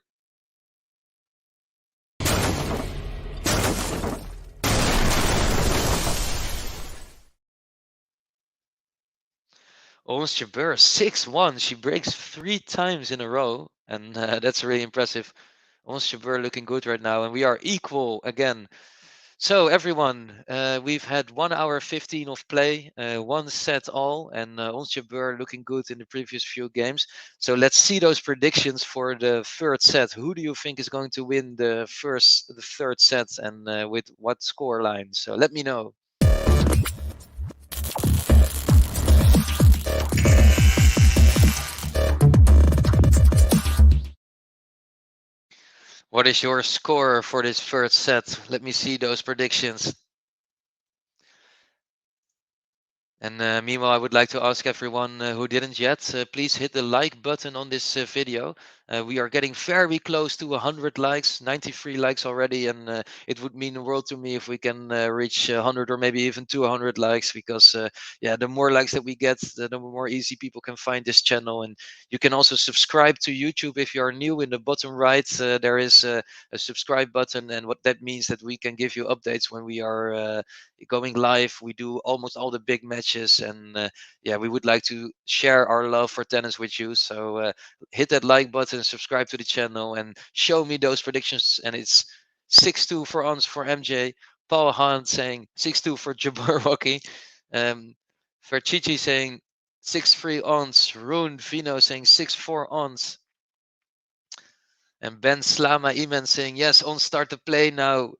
Ons Jabeur 6-1. She breaks 3 times in a row, and that's really impressive. Ons Jabeur looking good right now, and we are equal again. So everyone, we've had 1 hour 15 of play, 1 set all, and Ons Jabeur looking good in the previous few games. So let's see those predictions for the third set. Who do you think is going to win the third set, and with what score line? So let me know. What is your score for this third set? Let me see those predictions. And meanwhile, I would like to ask everyone who didn't yet, please hit the like button on this video. We are getting very close to 100 likes, 93 likes already, and it would mean the world to me if we can reach 100 or maybe even 200 likes, because yeah, the more likes that we get, the more easy people can find this channel. And you can also subscribe to YouTube if you are new. In the bottom right, there is a subscribe button, and what that means that we can give you updates when we are going live. We do almost all the big matches, and yeah, we would like to share our love for tennis with you. So hit that like button, subscribe to the channel, and show me those predictions. And it's 6-2 for Ons for MJ. Paul Hahn saying 6-2 for Jabeur Rocky. Ferchichi saying 6-3 ons. Rune Vino saying 6-4 ons. And Ben Slama Iman saying, yes, on start to play now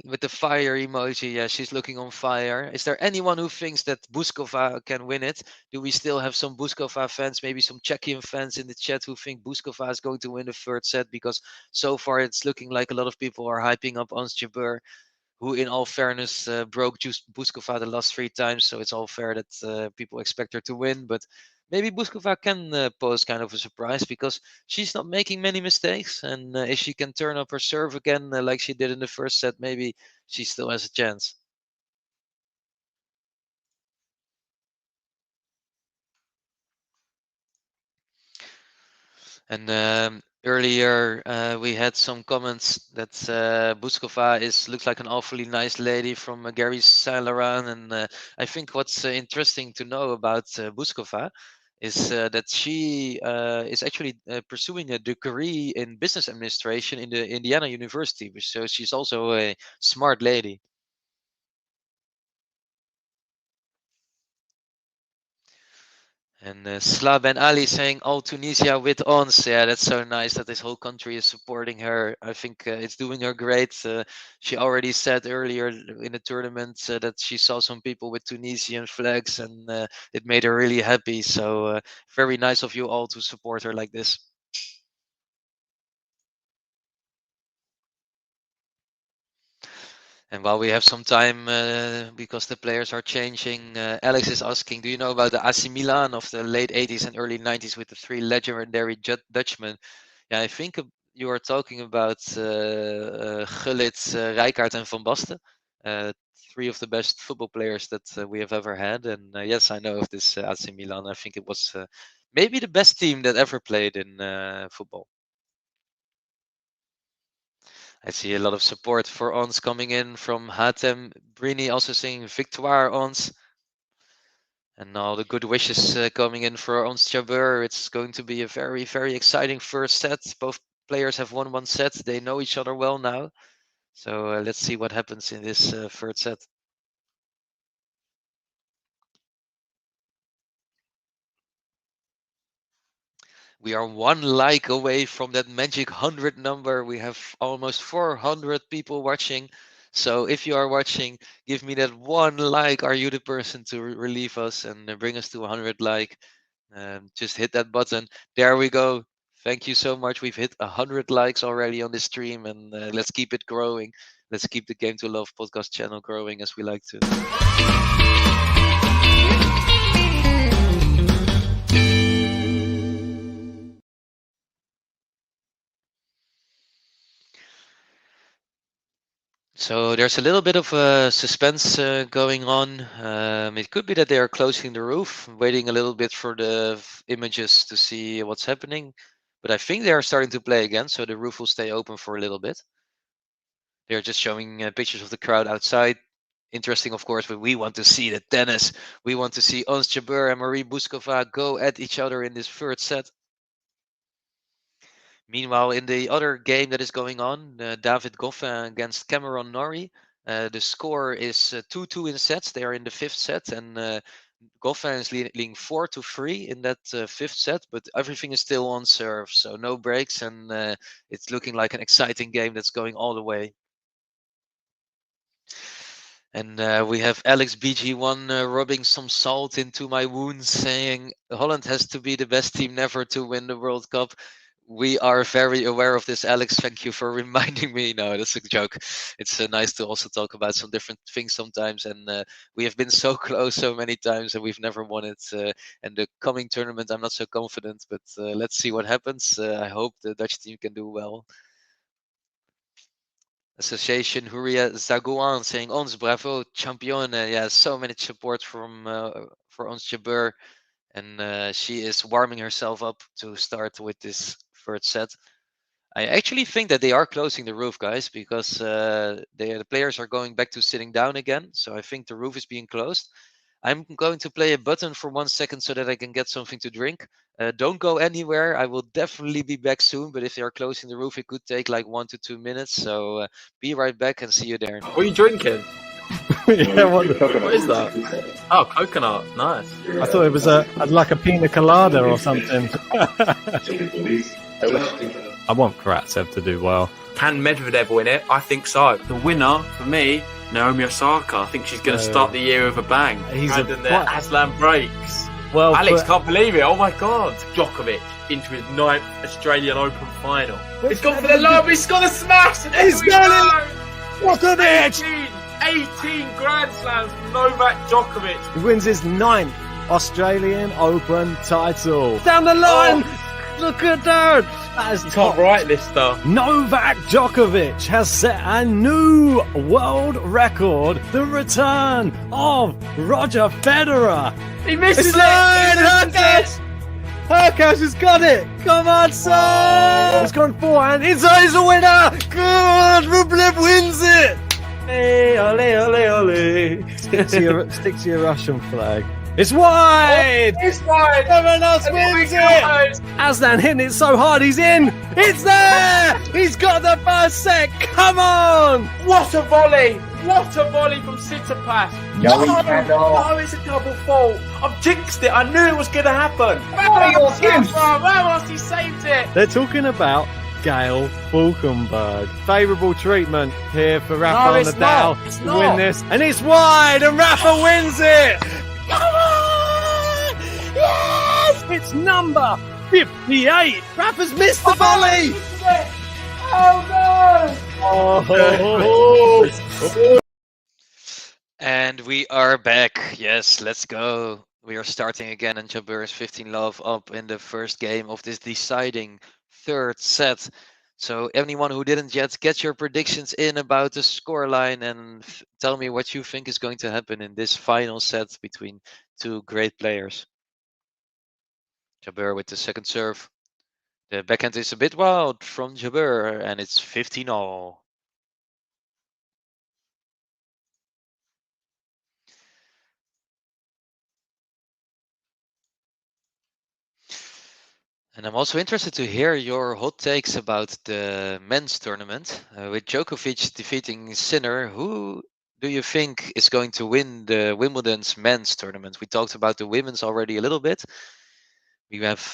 with the fire emoji. Yeah, she's looking on fire. Is there anyone who thinks that Bouzkova can win it? Do we still have some Bouzkova fans, maybe some Czechian fans in the chat who think Bouzkova is going to win the third set? Because so far it's looking like a lot of people are hyping up Ons Jabeur, who in all fairness broke Bouzkova the last 3 times. So it's all fair that people expect her to win. But maybe Bouzkova can pose kind of a surprise because she's not making many mistakes. And if she can turn up her serve again like she did in the first set, maybe she still has a chance. And earlier we had some comments that Bouzkova looks like an awfully nice lady from Gary Saint Laurent. And I think what's interesting to know about Bouzkova is that she is actually pursuing a degree in business administration in the Indiana University. So she's also a smart lady. And Slaben Ali saying all Tunisia with ons. Yeah, that's so nice that this whole country is supporting her. I think it's doing her great. She already said earlier in the tournament that she saw some people with Tunisian flags, and it made her really happy. So very nice of you all to support her like this. And while we have some time, because the players are changing, Alex is asking, do you know about the AC Milan of the late 80s and early 90s with the 3 legendary Dutchmen? Yeah, I think you are talking about Gullit, Rijkaard and Van Basten, 3 of the best football players that we have ever had. And yes, I know of this AC Milan. I think it was maybe the best team that ever played in football. I see a lot of support for Ons coming in from Hatem. Brini also saying Victoire Ons. And all the good wishes coming in for Ons Jabeur. It's going to be a very, very exciting first set. Both players have won 1 set. They know each other well now. So let's see what happens in this third set. We are 1 like away from that magic 100 number. We have almost 400 people watching. So if you are watching, give me that 1 like. Are you the person to relieve us and bring us to 100 like? Just hit that button. There we go. Thank you so much. We've hit 100 likes already on this stream, and let's keep it growing. Let's keep the Game to Love podcast channel growing as we like to. So there's a little bit of suspense going on. It could be that they are closing the roof, waiting a little bit for the images to see what's happening. But I think they are starting to play again, so the roof will stay open for a little bit. They're just showing pictures of the crowd outside. Interesting, of course, but we want to see the tennis. We want to see Ons Jabeur and Marie Bouzkova go at each other in this third set. Meanwhile, in the other game that is going on, David Goffin against Cameron Norrie, the score is 2-2 in sets. They are in the 5th set, and Goffin is leading 4-3 in that 5th set, but everything is still on serve, so no breaks, and it's looking like an exciting game that's going all the way. And we have Alex BG1 rubbing some salt into my wounds, saying Holland has to be the best team never to win the World Cup. We are very aware of this, Alex. Thank you for reminding me. No, that's a joke. It's nice to also talk about some different things sometimes. And we have been so close so many times and we've never won it. And the coming tournament, I'm not so confident, but let's see what happens. I hope the Dutch team can do well. Association Huria Zagouan saying Ons bravo champion. Yeah, so many support from for Ons Jabeur, and she is warming herself up to start with this third set. I actually think that they are closing the roof, guys, because the players are going back to sitting down again. So I think the roof is being closed. I'm going to play a button for 1 second so that I can get something to drink. Don't go anywhere. I will definitely be back soon. But if they are closing the roof, it could take like 1 to 2 minutes. So be right back and see you there. What are you drinking? Yeah, what What is that? Oh, coconut. Nice. I thought it was like a pina colada or something. I want Karatsev to do well. Can Medvedev win it? I think so. The winner, for me, Naomi Osaka. I think she's going to start the year with a bang. And then the Aslan breaks. Well, Alex can't believe it. Oh my God. Djokovic into his 9th Australian Open final. He's gone for the lob. He's got a smash. And He's got it. Djokovic. 18 Grand Slams from Novak Djokovic. He wins his 9th Australian Open title. Down the line. Look at that. That is You can't write this stuff. Novak Djokovic has set a new world record. The return of Roger Federer. He misses It's it. Herkash! Herkash has got it! Come on, son! He's gone forehand. He's a winner! Good! Rublev wins it! Hey, ole, ole, ole. Stick to your Russian flag. It's wide! It's wide. Everyone wins it! Aslan hitting it so hard, he's in! It's there! He's got the first set! Come on! What a volley! What a volley from Tsitsipas! No, it's a double fault. I've jinxed it. I knew it was going to happen. Ramos, he saved it. They're talking about Gail Falkenberg. Favourable treatment here for Rafa it's Nadal not. It's to not. win this. And it's wide, and Rafa wins it! Come on! Yes! It's number 58. Rafa's missed the volley! Oh no! And we are back. Yes, let's go. We are starting again, and Jabeur is 15-love up in the first game of this deciding third set. So anyone who didn't yet, get your predictions in about the scoreline and tell me what you think is going to happen in this final set between two great players. Jabeur with the second serve. The backhand is a bit wild from Jabeur, and it's 15-all. And I'm also interested to hear your hot takes about the men's tournament. With Djokovic defeating Sinner, who do you think is going to win the Wimbledon's men's tournament? We talked about the women's already a little bit. We have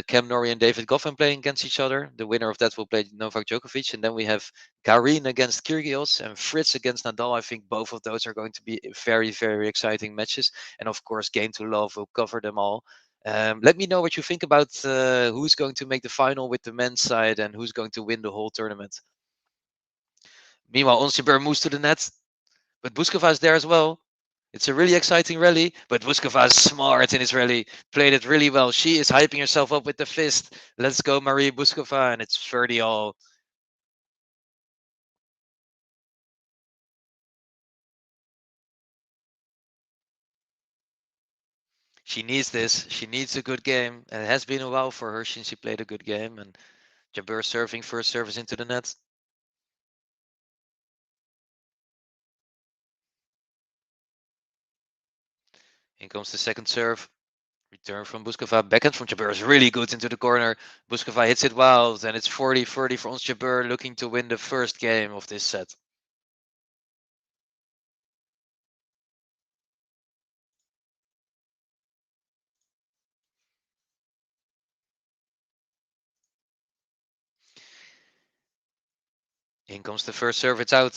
Cam Norrie and David Goffin playing against each other. The winner of that will play Novak Djokovic. And then we have Garin against Kyrgios and Fritz against Nadal. I think both of those are going to be very, very exciting matches. And of course, Game to Love will cover them all. Let me know what you think about who's going to make the final with the men's side and who's going to win the whole tournament. Meanwhile, Ons Jabeur moves to the net, but Bouzkova is there as well. It's a really exciting rally, but Bouzkova is smart in his rally. Played it really well. She is hyping herself up with the fist. Let's go, Marie Bouzkova, and it's 30-all. She needs this. She needs a good game. It has been a while for her since she played a good game. And Jabeur serving first service into the net. In comes the second serve. Return from Bouzkova. Backhand from Jabeur is really good into the corner. Bouzkova hits it wild. And it's 40-30 for Ons Jabeur, looking to win the first game of this set. In comes the first serve, it's out.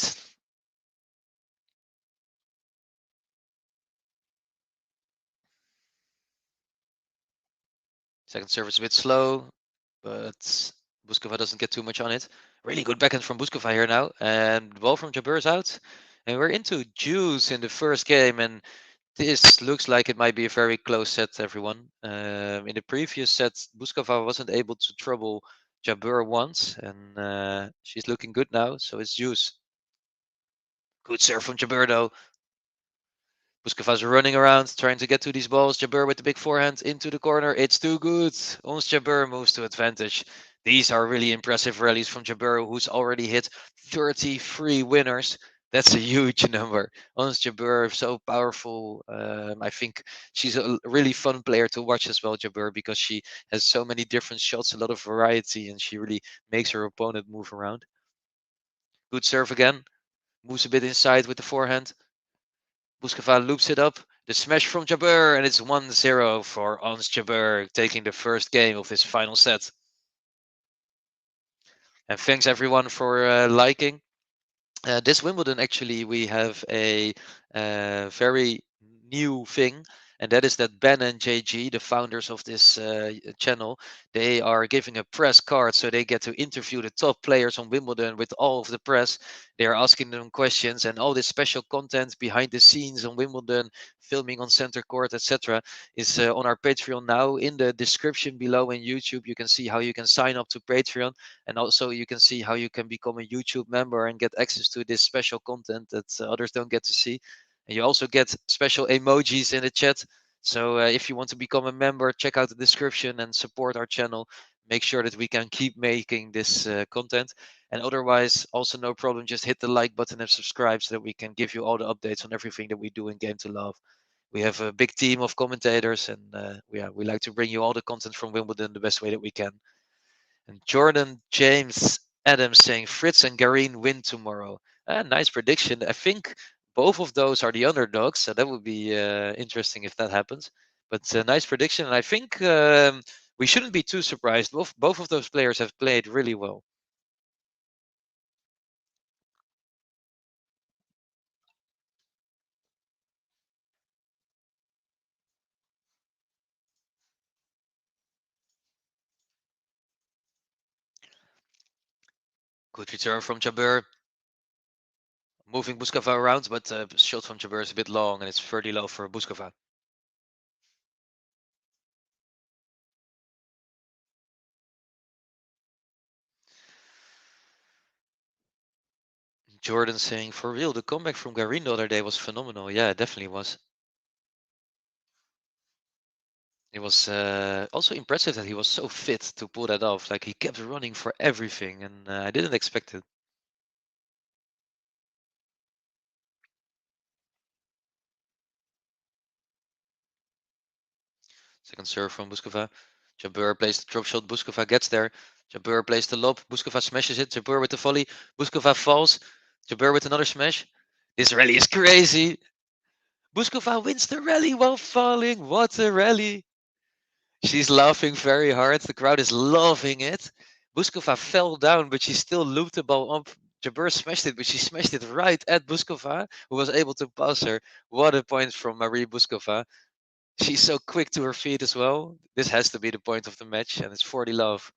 Second serve is a bit slow, but Bouzkova doesn't get too much on it. Really good backhand from Bouzkova here now. And the ball from Jabeur is out. And we're into juice in the first game. And this looks like it might be a very close set, everyone. In the previous set, Bouzkova wasn't able to trouble Jabeur once, and she's looking good now, so it's juice. Good serve from Jabeur though. Bouzkova's running around, trying to get to these balls. Jabeur with the big forehand into the corner. It's too good. Ons Jabeur moves to advantage. These are really impressive rallies from Jabeur, who's already hit 33 winners. That's a huge number. Ons Jabeur, so powerful. I think she's a really fun player to watch as well, Jabeur, because she has so many different shots, a lot of variety, and she really makes her opponent move around. Good serve again. Moves a bit inside with the forehand. Bouzkova loops it up. The smash from Jabeur, and it's 1-0 for Ons Jabeur, taking the first game of this final set. And thanks everyone for liking. This Wimbledon, actually, we have a very new thing, and that is that Ben and JG, the founders of this channel, they are giving a press card, so they get to interview the top players on Wimbledon with all of the press. They are asking them questions, and all this special content behind the scenes on Wimbledon, filming on center court, etc., is on our Patreon now. In the description below in YouTube, you can see how you can sign up to Patreon, and also you can see how you can become a YouTube member and get access to this special content that others don't get to see. And you also get special emojis in the chat. So if you want to become a member, check out the description and support our channel. Make sure that we can keep making this content. And otherwise, also no problem, just hit the like button and subscribe so that we can give you all the updates on everything that we do in Game to Love. We have a big team of commentators, and we like to bring you all the content from Wimbledon the best way that we can. And Jordan James Adams saying Fritz and Garin win tomorrow. Nice prediction. I think both of those are the underdogs, so that would be interesting if that happens. But nice prediction, and I think we shouldn't be too surprised. Both of those players have played really well. Good return from Jabeur. Moving Bouzkova around, but shot from Jabeur is a bit long, and it's 30 low for Bouzkova. Jordan saying, for real, the comeback from Garin the other day was phenomenal. Yeah, it definitely was. It was also impressive that he was so fit to pull that off. Like, he kept running for everything, and I didn't expect it. Second serve from Bouzkova. Jabeur plays the drop shot. Bouzkova gets there. Jabeur plays the lob. Bouzkova smashes it. Jabeur with the volley. Bouzkova falls. Jabeur with another smash. This rally is crazy. Bouzkova wins the rally while falling. What a rally. She's laughing very hard. The crowd is loving it. Bouzkova fell down, but she still looped the ball up. Jabeur smashed it, but she smashed it right at Bouzkova, who was able to pass her. What a point from Marie Bouzkova. She's so quick to her feet as well. This has to be the point of the match, and it's 40 love.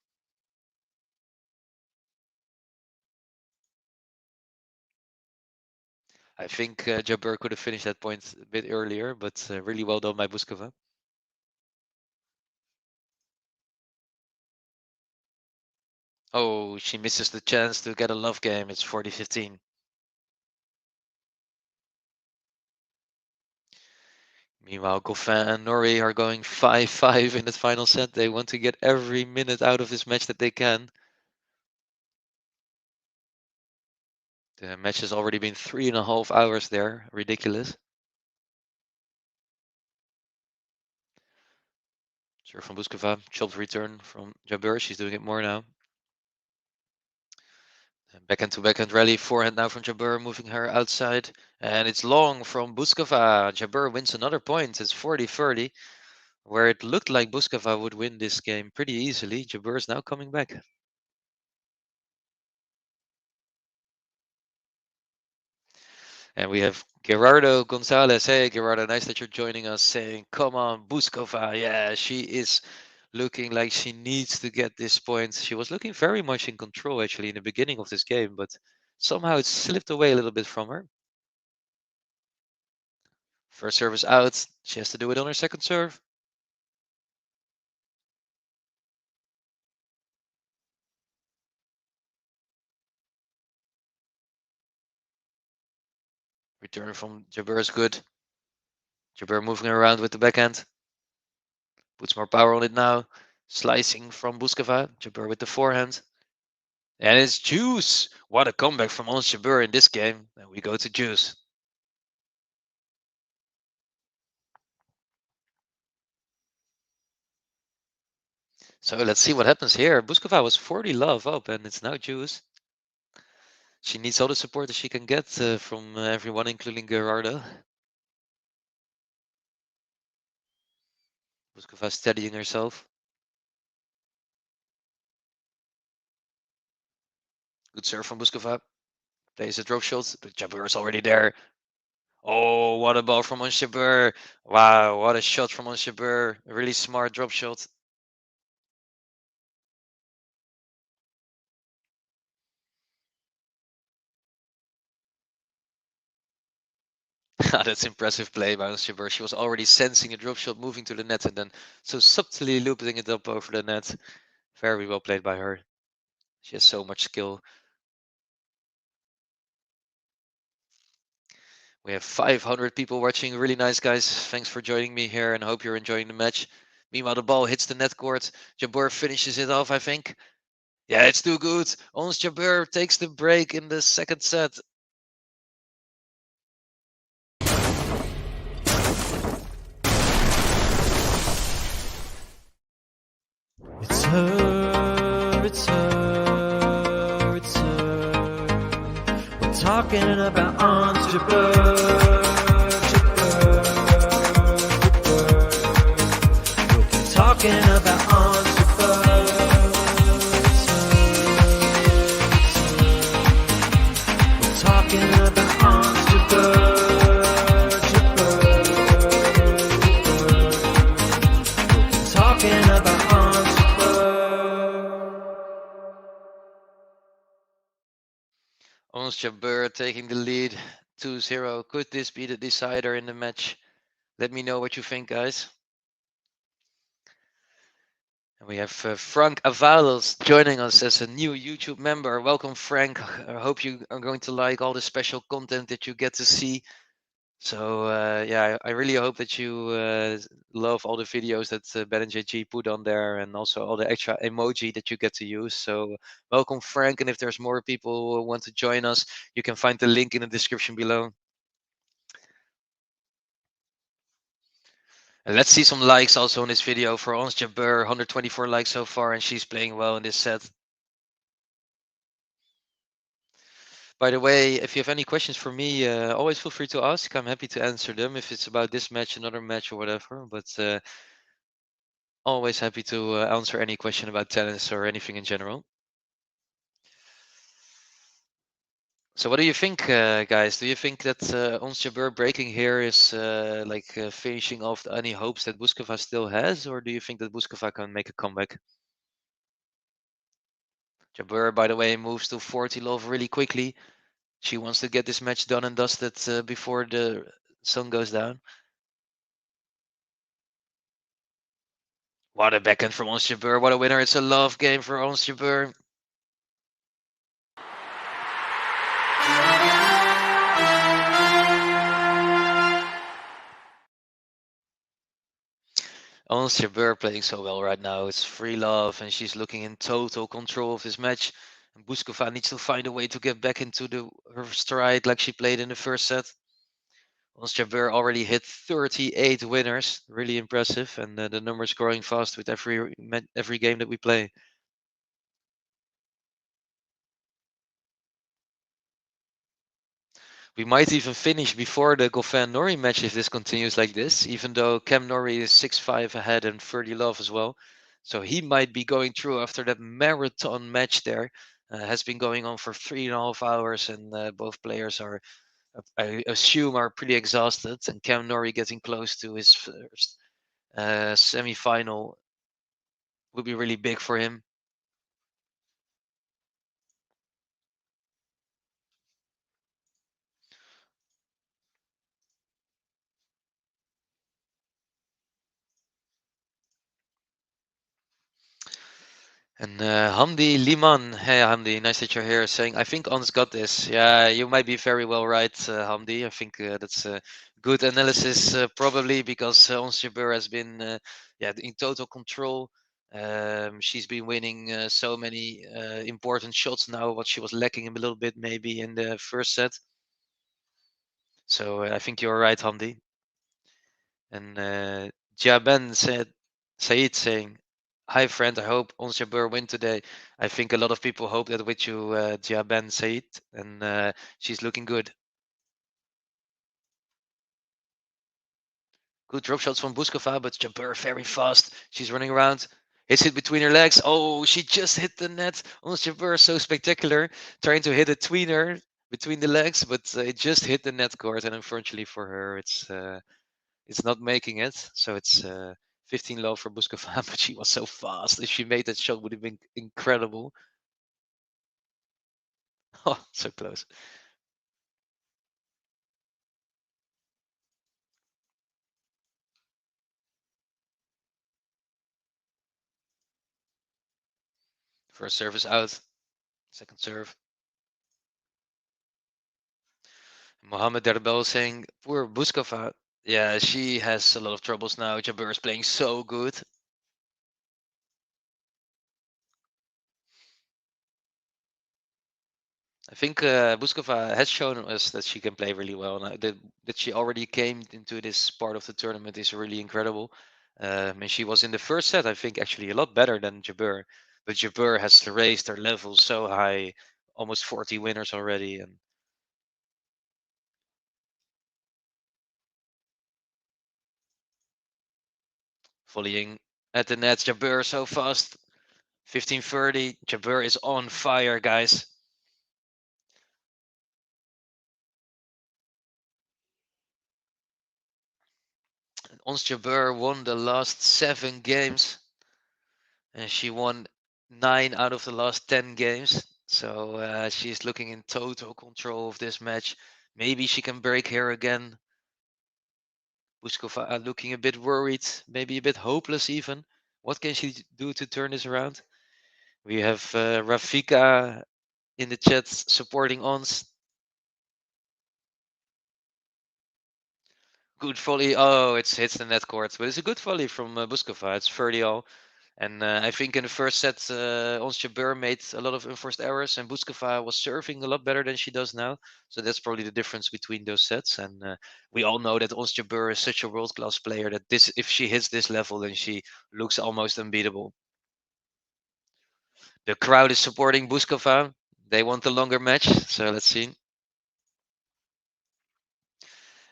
I think Jabeur could have finished that point a bit earlier, but really well done by Bouzkova. Oh, she misses the chance to get a love game. It's 40-15. Meanwhile, Goffin and Norrie are going 5-5 in the final set. They want to get every minute out of this match that they can. The match has already been 3.5 hours there. Ridiculous. Serve from Bouzkova. Chopped return from Jabeur. She's doing it more now. Backhand to backhand rally. Forehand now from Jabeur, moving her outside. And it's long from Bouzkova. Jabeur wins another point. It's 40-30. Where it looked like Bouzkova would win this game pretty easily. Jabeur is now coming back. And we have Gerardo Gonzalez. Hey, Gerardo, nice that you're joining us, saying, come on, Bouzkova. Yeah, she is looking like she needs to get this point. She was looking very much in control, actually, in the beginning of this game, but somehow it slipped away a little bit from her. First service out. She has to do it on her second serve. Return from Jabeur is good. Jabeur moving around with the backhand. Puts more power on it now. Slicing from Bouzkova. Jabeur with the forehand. And it's Juice. What a comeback from Ons Jabeur in this game. And we go to Juice. So let's see what happens here. Bouzkova was 40 love up, and it's now Juice. She needs all the support that she can get from everyone, including Gerardo. Bouzkova steadying herself. Good serve from Bouzkova. Plays a drop shot, but Jabeur is already there. Oh, what a ball from Jabeur. Wow, what a shot from Jabeur. A really smart drop shot. That's impressive play by Jabeur. She was already sensing a drop shot moving to the net and then so subtly looping it up over the net. Very well played by her. She has so much skill. We have 500 people watching. Really nice, guys. Thanks for joining me here and I hope you're enjoying the match. Meanwhile, the ball hits the net court. Jabeur finishes it off, I think. Yeah, it's too good. Ons Jabeur takes the break in the second set. It's her, it's her, it's her. We're talking about Ons Jabeur, Jabeur, Jabeur. We'll keep talking about Ons Jabeur. It's her, it's her. We're talking about Ons Jabeur, Jabeur, Jabeur. We'll keep talking about Ons Jabeur. Ons Jabeur taking the lead 2-0. Could this be the decider in the match? Let me know what you think, guys. And we have Frank Avalos joining us as a new YouTube member. Welcome, Frank. I hope you are going to like all the special content that you get to see. So yeah, I really hope that you love all the videos that Ben and JG put on there and also all the extra emoji that you get to use. So welcome, Frank. And if there's more people who want to join us, you can find the link in the description below. And let's see some likes also on this video for Ons Jabeur. 124 likes so far, and she's playing well in this set. By the way, if you have any questions for me, always feel free to ask. I'm happy to answer them if it's about this match, another match, or whatever. But always happy to answer any question about tennis or anything in general. So what do you think, guys? Do you think that Ons Jabeur breaking here is finishing off any hopes that Bouzkova still has, or do you think that Bouzkova can make a comeback? Jabeur, by the way, moves to 40 love really quickly. She wants to get this match done and dusted before the sun goes down. What a backhand from Ons Jabeur. What a winner. It's a love game for Ons Jabeur. Ons Jabeur playing so well right now. It's free love and she's looking in total control of this match. And Bouzkova needs to find a way to get back into her stride like she played in the first set. Ons Jabeur already hit 38 winners. Really impressive. And the number's growing fast with every game that we play. We might even finish before the Goffin-Norrie match if this continues like this, even though Cam Norrie is 6-5 ahead and 30 love as well. So he might be going through after that marathon match there. Has been going on for 3.5 hours and both players are, I assume, are pretty exhausted. And Cam Norrie getting close to his first semi-final would be really big for him. And Hamdi Liman, hey Hamdi, nice that you're here, saying, I think Ons got this. Yeah, you might be very well right, Hamdi. I think that's a good analysis, probably because Ons Jabeur has been in total control. She's been winning so many important shots now, what she was lacking a little bit maybe in the first set. So I think you're right, Hamdi. And Jaben Said saying, hi friend, I hope Ons Jabeur win today. I think a lot of people hope that with you, Jaben Said, and she's looking good. Good drop shots from Bouzkova, but Jabeur very fast. She's running around. Hits it between her legs. Oh, she just hit the net. Ons Jabeur so spectacular. Trying to hit a tweener between the legs, but it just hit the net court. And unfortunately for her, it's not making it. So it's 15 low for Bouzkova, but she was so fast. If she made that shot, would have been incredible. Oh, so close. First service out. Second serve. Mohamed Derbel saying, poor Bouzkova. Yeah, she has a lot of troubles now. Jabeur is playing so good. I think Bouzkova has shown us that she can play really well. Now, that she already came into this part of the tournament is really incredible. And she was in the first set, I think, actually a lot better than Jabeur. But Jabeur has raised her level so high, almost 40 winners already. And volleying at the net, Jabeur so fast. 15-30. Jabeur is on fire, guys. Ons Jabeur won the last 7 games. And she won 9 out of the last 10 games. So she's looking in total control of this match. Maybe she can break here again. Bouzkova looking a bit worried, maybe a bit hopeless even. What can she do to turn this around? We have Rafika in the chat supporting Ons. Good volley. Oh, it hits the net court. But it's a good volley from Bouzkova. It's 30-all. And I think in the first set, Ons Jabeur made a lot of unforced errors, and Bouzkova was serving a lot better than she does now. So that's probably the difference between those sets. And we all know that Ons Jabeur is such a world-class player that if she hits this level, then she looks almost unbeatable. The crowd is supporting Bouzkova. They want a longer match, so let's see.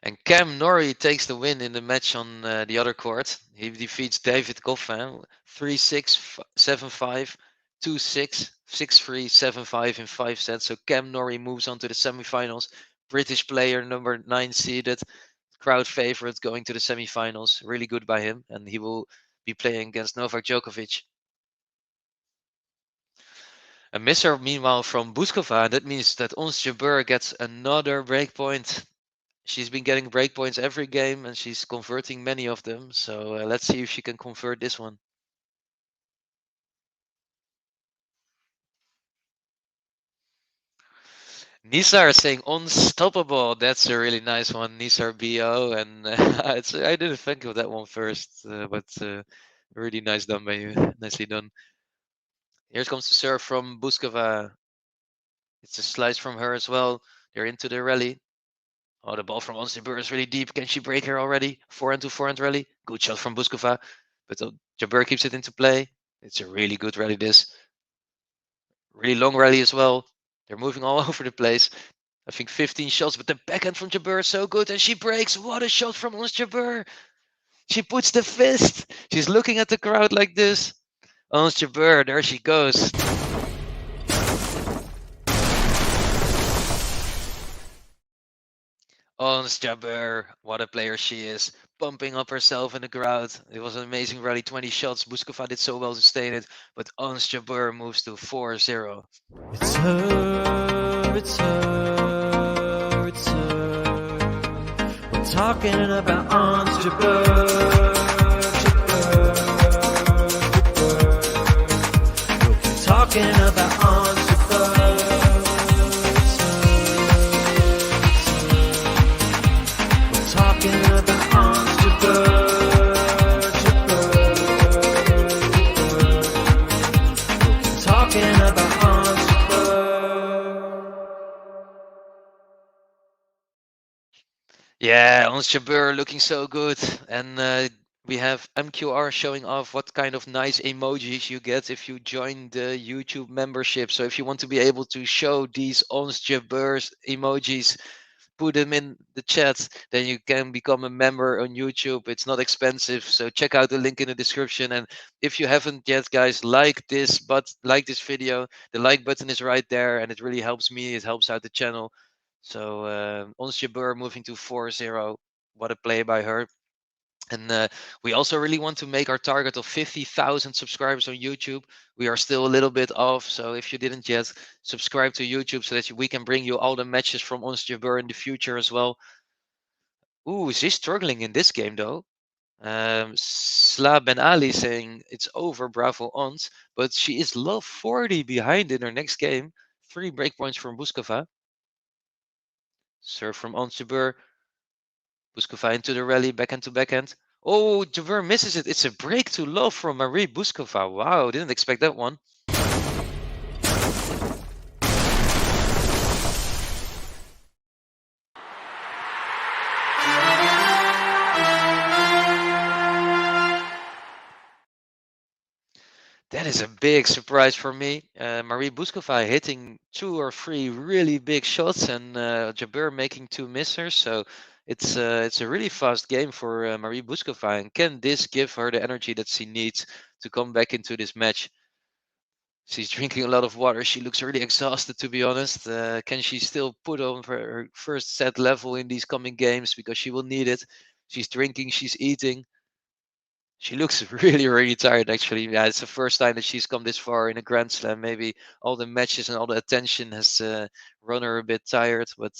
And Cam Norrie takes the win in the match on the other court. He defeats David Goffin 3-6, 7-5, 2-6, 6-3, 7-5 in 5 sets. So Cam Norrie moves on to the semifinals. British player, number 9 seeded, crowd favorite going to the semifinals. Really good by him. And he will be playing against Novak Djokovic. A misser, meanwhile, from Bouzkova. That means that Ons Jabeur gets another breakpoint. She's been getting breakpoints every game, and she's converting many of them. So let's see if she can convert this one. Nisar is saying unstoppable. That's a really nice one, Nisar BO. And I didn't think of that one first, but really nice done by you. Nicely done. Here comes the serve from Bouzkova. It's a slice from her as well. They're into the rally. Oh, the ball from Ons Jabeur is really deep. Can she break her already? Forehand to forehand rally. Good shot from Bouzkova. But Jabeur keeps it into play. It's a really good rally, this. Really long rally as well. They're moving all over the place. I think 15 shots, but the backhand from Jabeur is so good. And she breaks. What a shot from Ons Jabeur. She puts the fist. She's looking at the crowd like this. Ons Jabeur, there she goes. Ons Jabeur, what a player she is. Pumping up herself in the crowd. It was an amazing rally, 20 shots. Bouzkova did so well to stay in it, but Ons Jabeur moves to 4-0. It's her, it's her, it's her. We're talking about Ons Jabeur, Jabeur, Jabeur. We're talking about Ons Jabeur. Yeah, Ons Jabeur looking so good. And we have MQR showing off what kind of nice emojis you get if you join the YouTube membership. So if you want to be able to show these Ons Jabeur emojis, put them in the chat. Then you can become a member on YouTube. It's not expensive, so check out the link in the description. And if you haven't yet, guys, like this video. The like button is right there, and it really helps me. It helps out the channel. So Ons Jabeur moving to 4-0. What a play by her. And we also really want to make our target of 50,000 subscribers on YouTube. We are still a little bit off, so if you didn't yet, subscribe to YouTube so that we can bring you all the matches from Ons Jabeur in the future as well. Ooh, she's struggling in this game though. Sla Ben Ali saying it's over, bravo Ons, but she is love 40 behind in her next game. 3 breakpoints from Bouzkova. Serve from Ons Jabeur. Bouzkova into the rally, backhand to backhand. Oh, Jabeur misses it. It's a break to love from Marie Bouzkova. Wow, didn't expect that one. That is a big surprise for me. Marie Bouzkova hitting 2 or 3 really big shots, and Jabeur making 2 missers. So it's a really fast game for Marie Bouzkova. And can this give her the energy that she needs to come back into this match? She's drinking a lot of water. She looks really exhausted, to be honest. Can she still put on her first set level in these coming games? Because she will need it. She's drinking, she's eating. She looks really, really tired, actually. Yeah, it's the first time that she's come this far in a Grand Slam. Maybe all the matches and all the attention has run her a bit tired. But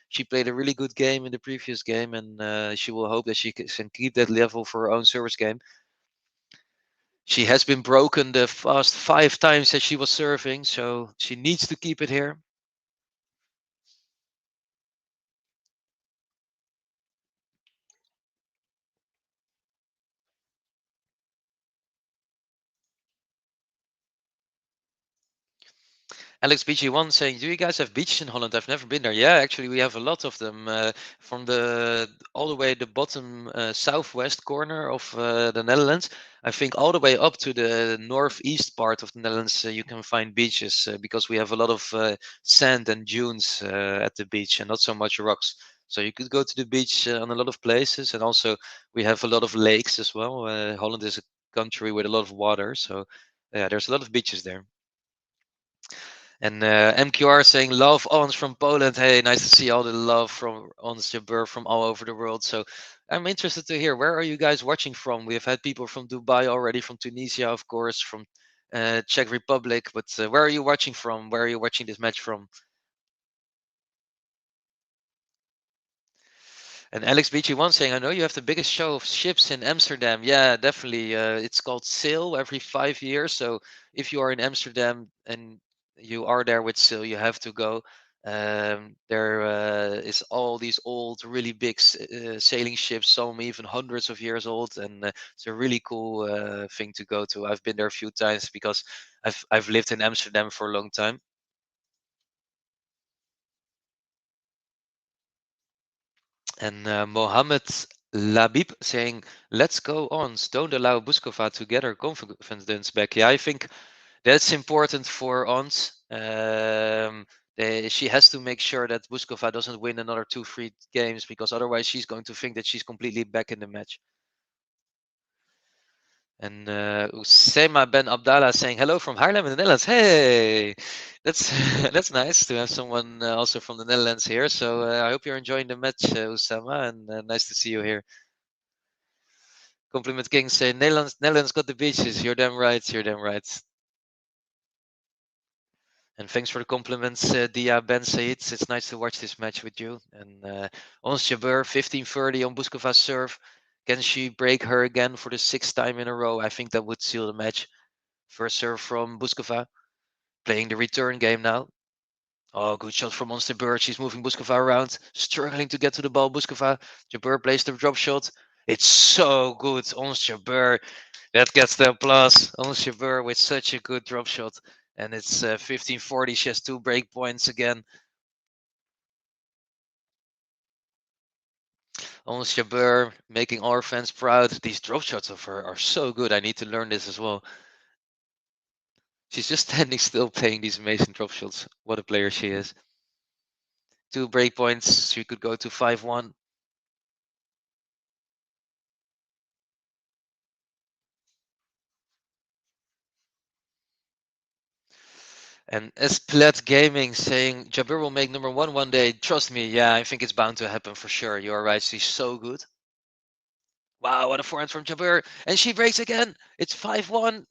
she played a really good game in the previous game, and she will hope that she can keep that level for her own service game. She has been broken the past 5 times that she was serving, so she needs to keep it here. Alex BG1 saying, do you guys have beaches in Holland? I've never been there. Yeah, actually, we have a lot of them. From all the way the bottom southwest corner of the Netherlands, I think all the way up to the northeast part of the Netherlands, you can find beaches because we have a lot of sand and dunes at the beach and not so much rocks. So you could go to the beach on a lot of places, and also we have a lot of lakes as well. Holland is a country with a lot of water, so yeah, there's a lot of beaches there. And MQR saying love Ons from Poland. Hey, nice to see all the love from Ons Jabeur from all over the world. So I'm interested to hear, where are you guys watching from? We have had people from Dubai already, from Tunisia, of course, from Czech Republic. But where are you watching from? Where are you watching this match from? And Alex BG1 saying, I know you have the biggest show of ships in Amsterdam. Yeah, definitely. It's called Sail every 5 years. So if you are in Amsterdam and you are there with Sail, you have to go. There is all these old, really big sailing ships, some even hundreds of years old, and it's a really cool thing to go to. I've been there a few times because I've lived in Amsterdam for a long time. And Mohammed Labib saying, let's go on. Don't allow Bouzkova to get her confidence back. Yeah, I think that's important for Ons. She has to make sure that Bouzkova doesn't win another 2-3 games, because otherwise she's going to think that she's completely back in the match. And Usema Ben Abdallah saying hello from Haarlem in the Netherlands. Hey, that's that's nice to have someone also from the Netherlands here. So I hope you're enjoying the match, Usema, and nice to see you here. Compliment King saying Netherlands got the beaches. You're damn right. You're damn right. And thanks for the compliments, Dia Ben Said. It's nice to watch this match with you. And Ons Jabeur 15-30 on Bouzkova's serve. Can she break her again for the 6th time in a row? I think that would seal the match. First serve from Bouzkova. Playing the return game now. Oh, good shot from Ons Jabeur. She's moving Bouzkova around. Struggling to get to the ball. Bouzkova. Jabeur plays the drop shot. It's so good. Ons Jabeur. That gets the applause. Ons Jabeur with such a good drop shot. And it's 15-40. She has 2 break points again. Ons Jabeur making our fans proud. These drop shots of her are so good. I need to learn this as well. She's just standing still playing these amazing drop shots. What a player she is. 2 break points. She could go to 5-1. And Esplat Gaming saying Jabeur will make number 1 one day. Trust me, yeah, I think it's bound to happen for sure. You are right. She's so good. Wow, what a forehand from Jabeur. And she breaks again. It's 5-1.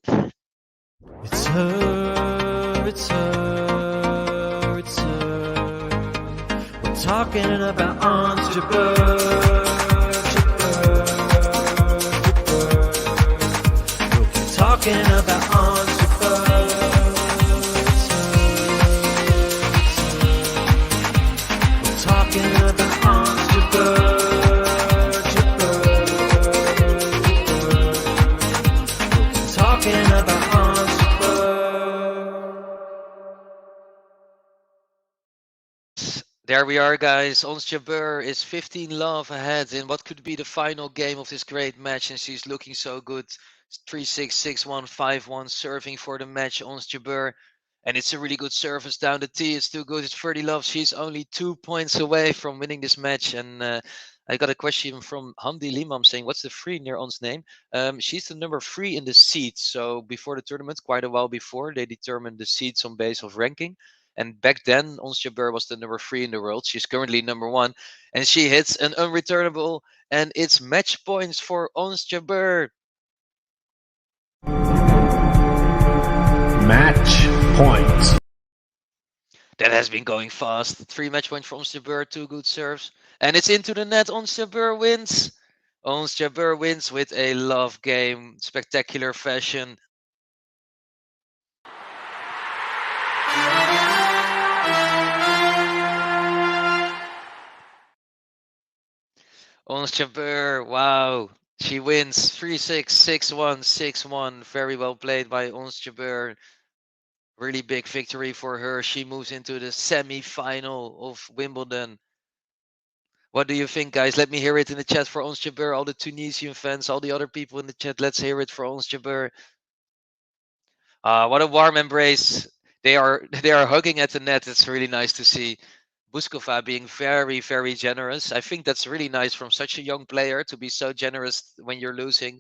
It's her, it's her, it's her. We're talking about Ons Jabeur, Jabeur, Jabeur. We'll keep talking about Ons Jabeur. It's her, it's her. We're talking about Ons Jabeur. There we are, guys. Ons Jabeur is 15 love ahead in what could be the final game of this great match, and she's looking so good. 3-6, 6-1, 5-1, serving for the match. Ons Jabeur, and it's a really good service down the tee. It's too good. It's 30 love. She's only 2 points away from winning this match. And I got a question from Hamdi Limam saying, "What's the 3 near Ons' name?" She's the number 3 in the seeds. So before the tournament, quite a while before, they determined the seeds on base of ranking. And back then, Ons Jabeur was the number 3 in the world. She's currently number 1. And she hits an unreturnable. And it's match points for Ons Jabeur. Match point. That has been going fast. 3 match points for Ons Jabeur, 2 good serves. And it's into the net. Ons Jabeur wins. Ons Jabeur wins with a love game. Spectacular fashion. Ons Jabeur, wow. She wins 3-6, 6-1, 6-1. Very well played by Ons Jabeur. Really big victory for her. She moves into the semi-final of Wimbledon. What do you think, guys? Let me hear it in the chat for Ons Jabeur, all the Tunisian fans, all the other people in the chat. Let's hear it for Ons Jabeur. What a warm embrace. They are hugging at the net. It's really nice to see. Bouzkova being very, very generous. I think that's really nice from such a young player to be so generous when you're losing.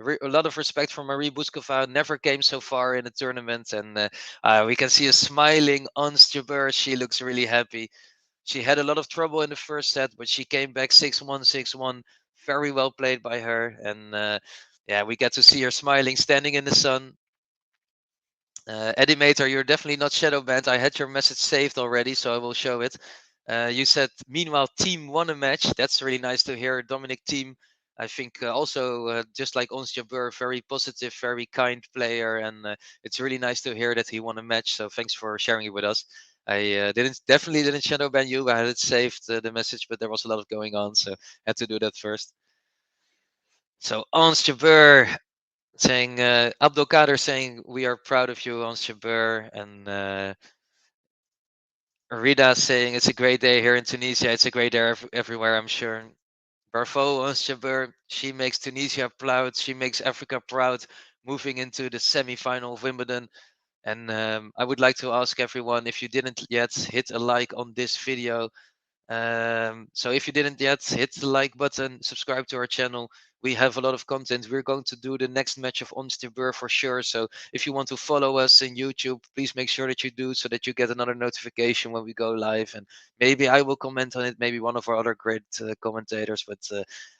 A lot of respect for Marie Bouzkova. Never came so far in a tournament, and we can see a smiling Ons Jabeur. She looks really happy. She had a lot of trouble in the first set, but she came back 6-1, 6-1. Very well played by her, and yeah, we get to see her smiling, standing in the sun. Eddie Mater, you're definitely not shadow banned. I had your message saved already, so I will show it. You said, meanwhile, team won a match. That's really nice to hear. Dominic Thiem, I think also just like Ons Jabeur, very positive, very kind player, and it's really nice to hear that he won a match. So thanks for sharing it with us. I definitely didn't shadow ban you. I had it saved the message, but there was a lot of going on, so had to do that first. So Ons Jabeur saying, Abdul Kader saying, "We are proud of you, Ons Jabeur," and Rida saying, "It's a great day here in Tunisia. It's a great day everywhere, I'm sure." Bravo, Ons Jabeur. She makes Tunisia proud. She makes Africa proud, moving into the semi-final of Wimbledon. And I would like to ask everyone, if you didn't yet, hit a like on this video. So if you didn't yet, hit the like button, subscribe to our channel. We have a lot of content. We're going to do the next match of Ons Jabeur for sure. So if you want to follow us in YouTube, please make sure that you do, so that you get another notification when we go live. And maybe I will comment on it, maybe one of our other great commentators. But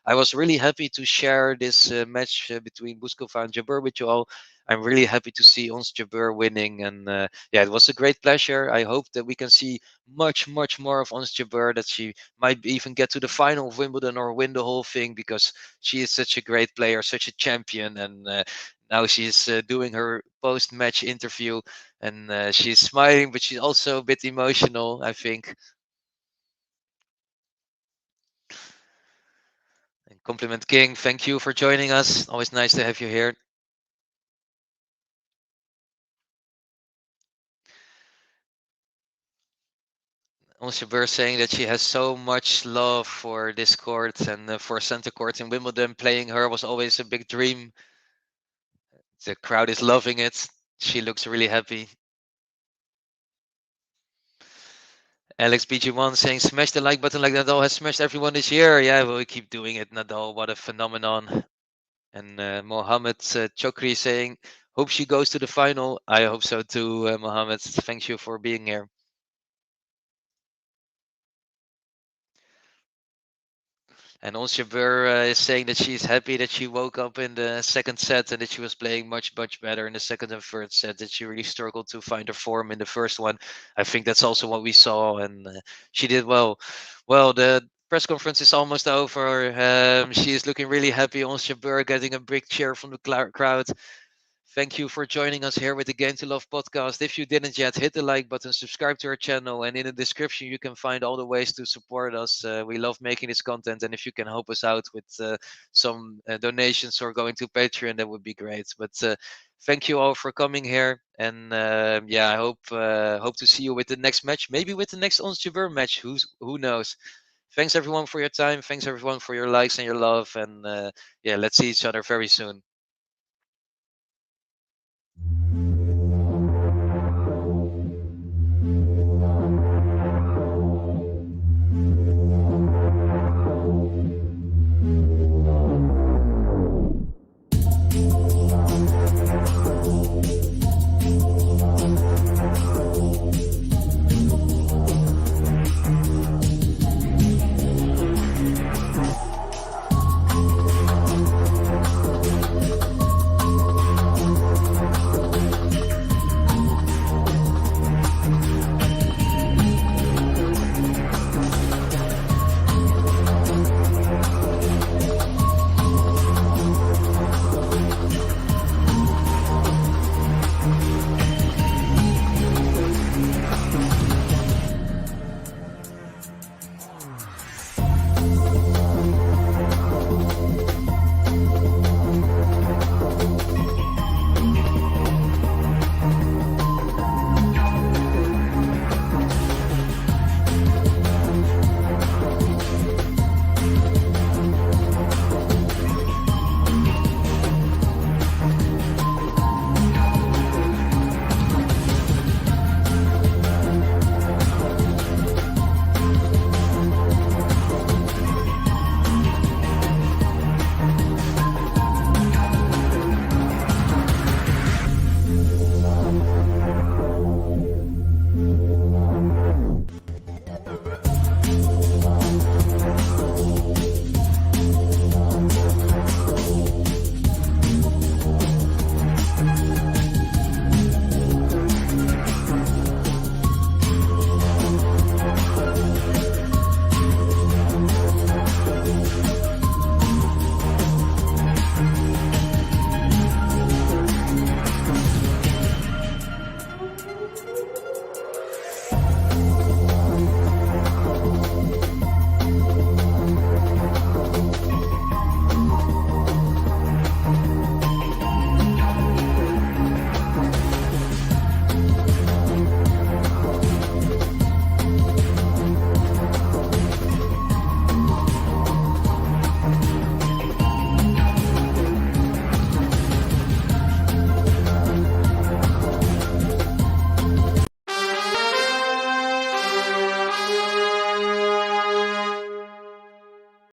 I was really happy to share this match between Bouzkova and Jabeur with you all. I'm really happy to see Ons Jabeur winning, and yeah, it was a great pleasure. I hope that we can see much more of Ons Jabeur, that she might even get to the final of Wimbledon or win the whole thing, because she is such a great player, such a champion, and now she's doing her post-match interview, and she's smiling, but she's also a bit emotional, I think. And Compliment King, thank you for joining us. Always nice to have you here. Ons Jabeur saying that she has so much love for this court and for center court in Wimbledon. Playing her was always a big dream. The crowd is loving it. She looks really happy. Alex PG1 saying, smash the like button like Nadal has smashed everyone this year. Yeah, we'll keep doing it, Nadal. What a phenomenon. And Mohammed Chokri saying, hope she goes to the final. I hope so too, Mohammed. Thank you for being here. And also Jabeur is saying that she's happy that she woke up in the second set and that she was playing much better in the second and third set, that she really struggled to find her form in the first one. I think that's also what we saw, and she did well. Well, the press conference is almost over. She is looking really happy. Also Jabeur getting a big cheer from the crowd. Thank you for joining us here with the Game to Love podcast. If you didn't yet, hit the like button, subscribe to our channel, and in the description you can find all the ways to support us. We love making this content, and if you can help us out with some donations or going to Patreon, that would be great. But thank you all for coming here, and yeah, I hope to see you with the next match, maybe with the next Ons Jabeur match. Who knows? Thanks everyone for your time. Thanks everyone for your likes and your love, and yeah, let's see each other very soon.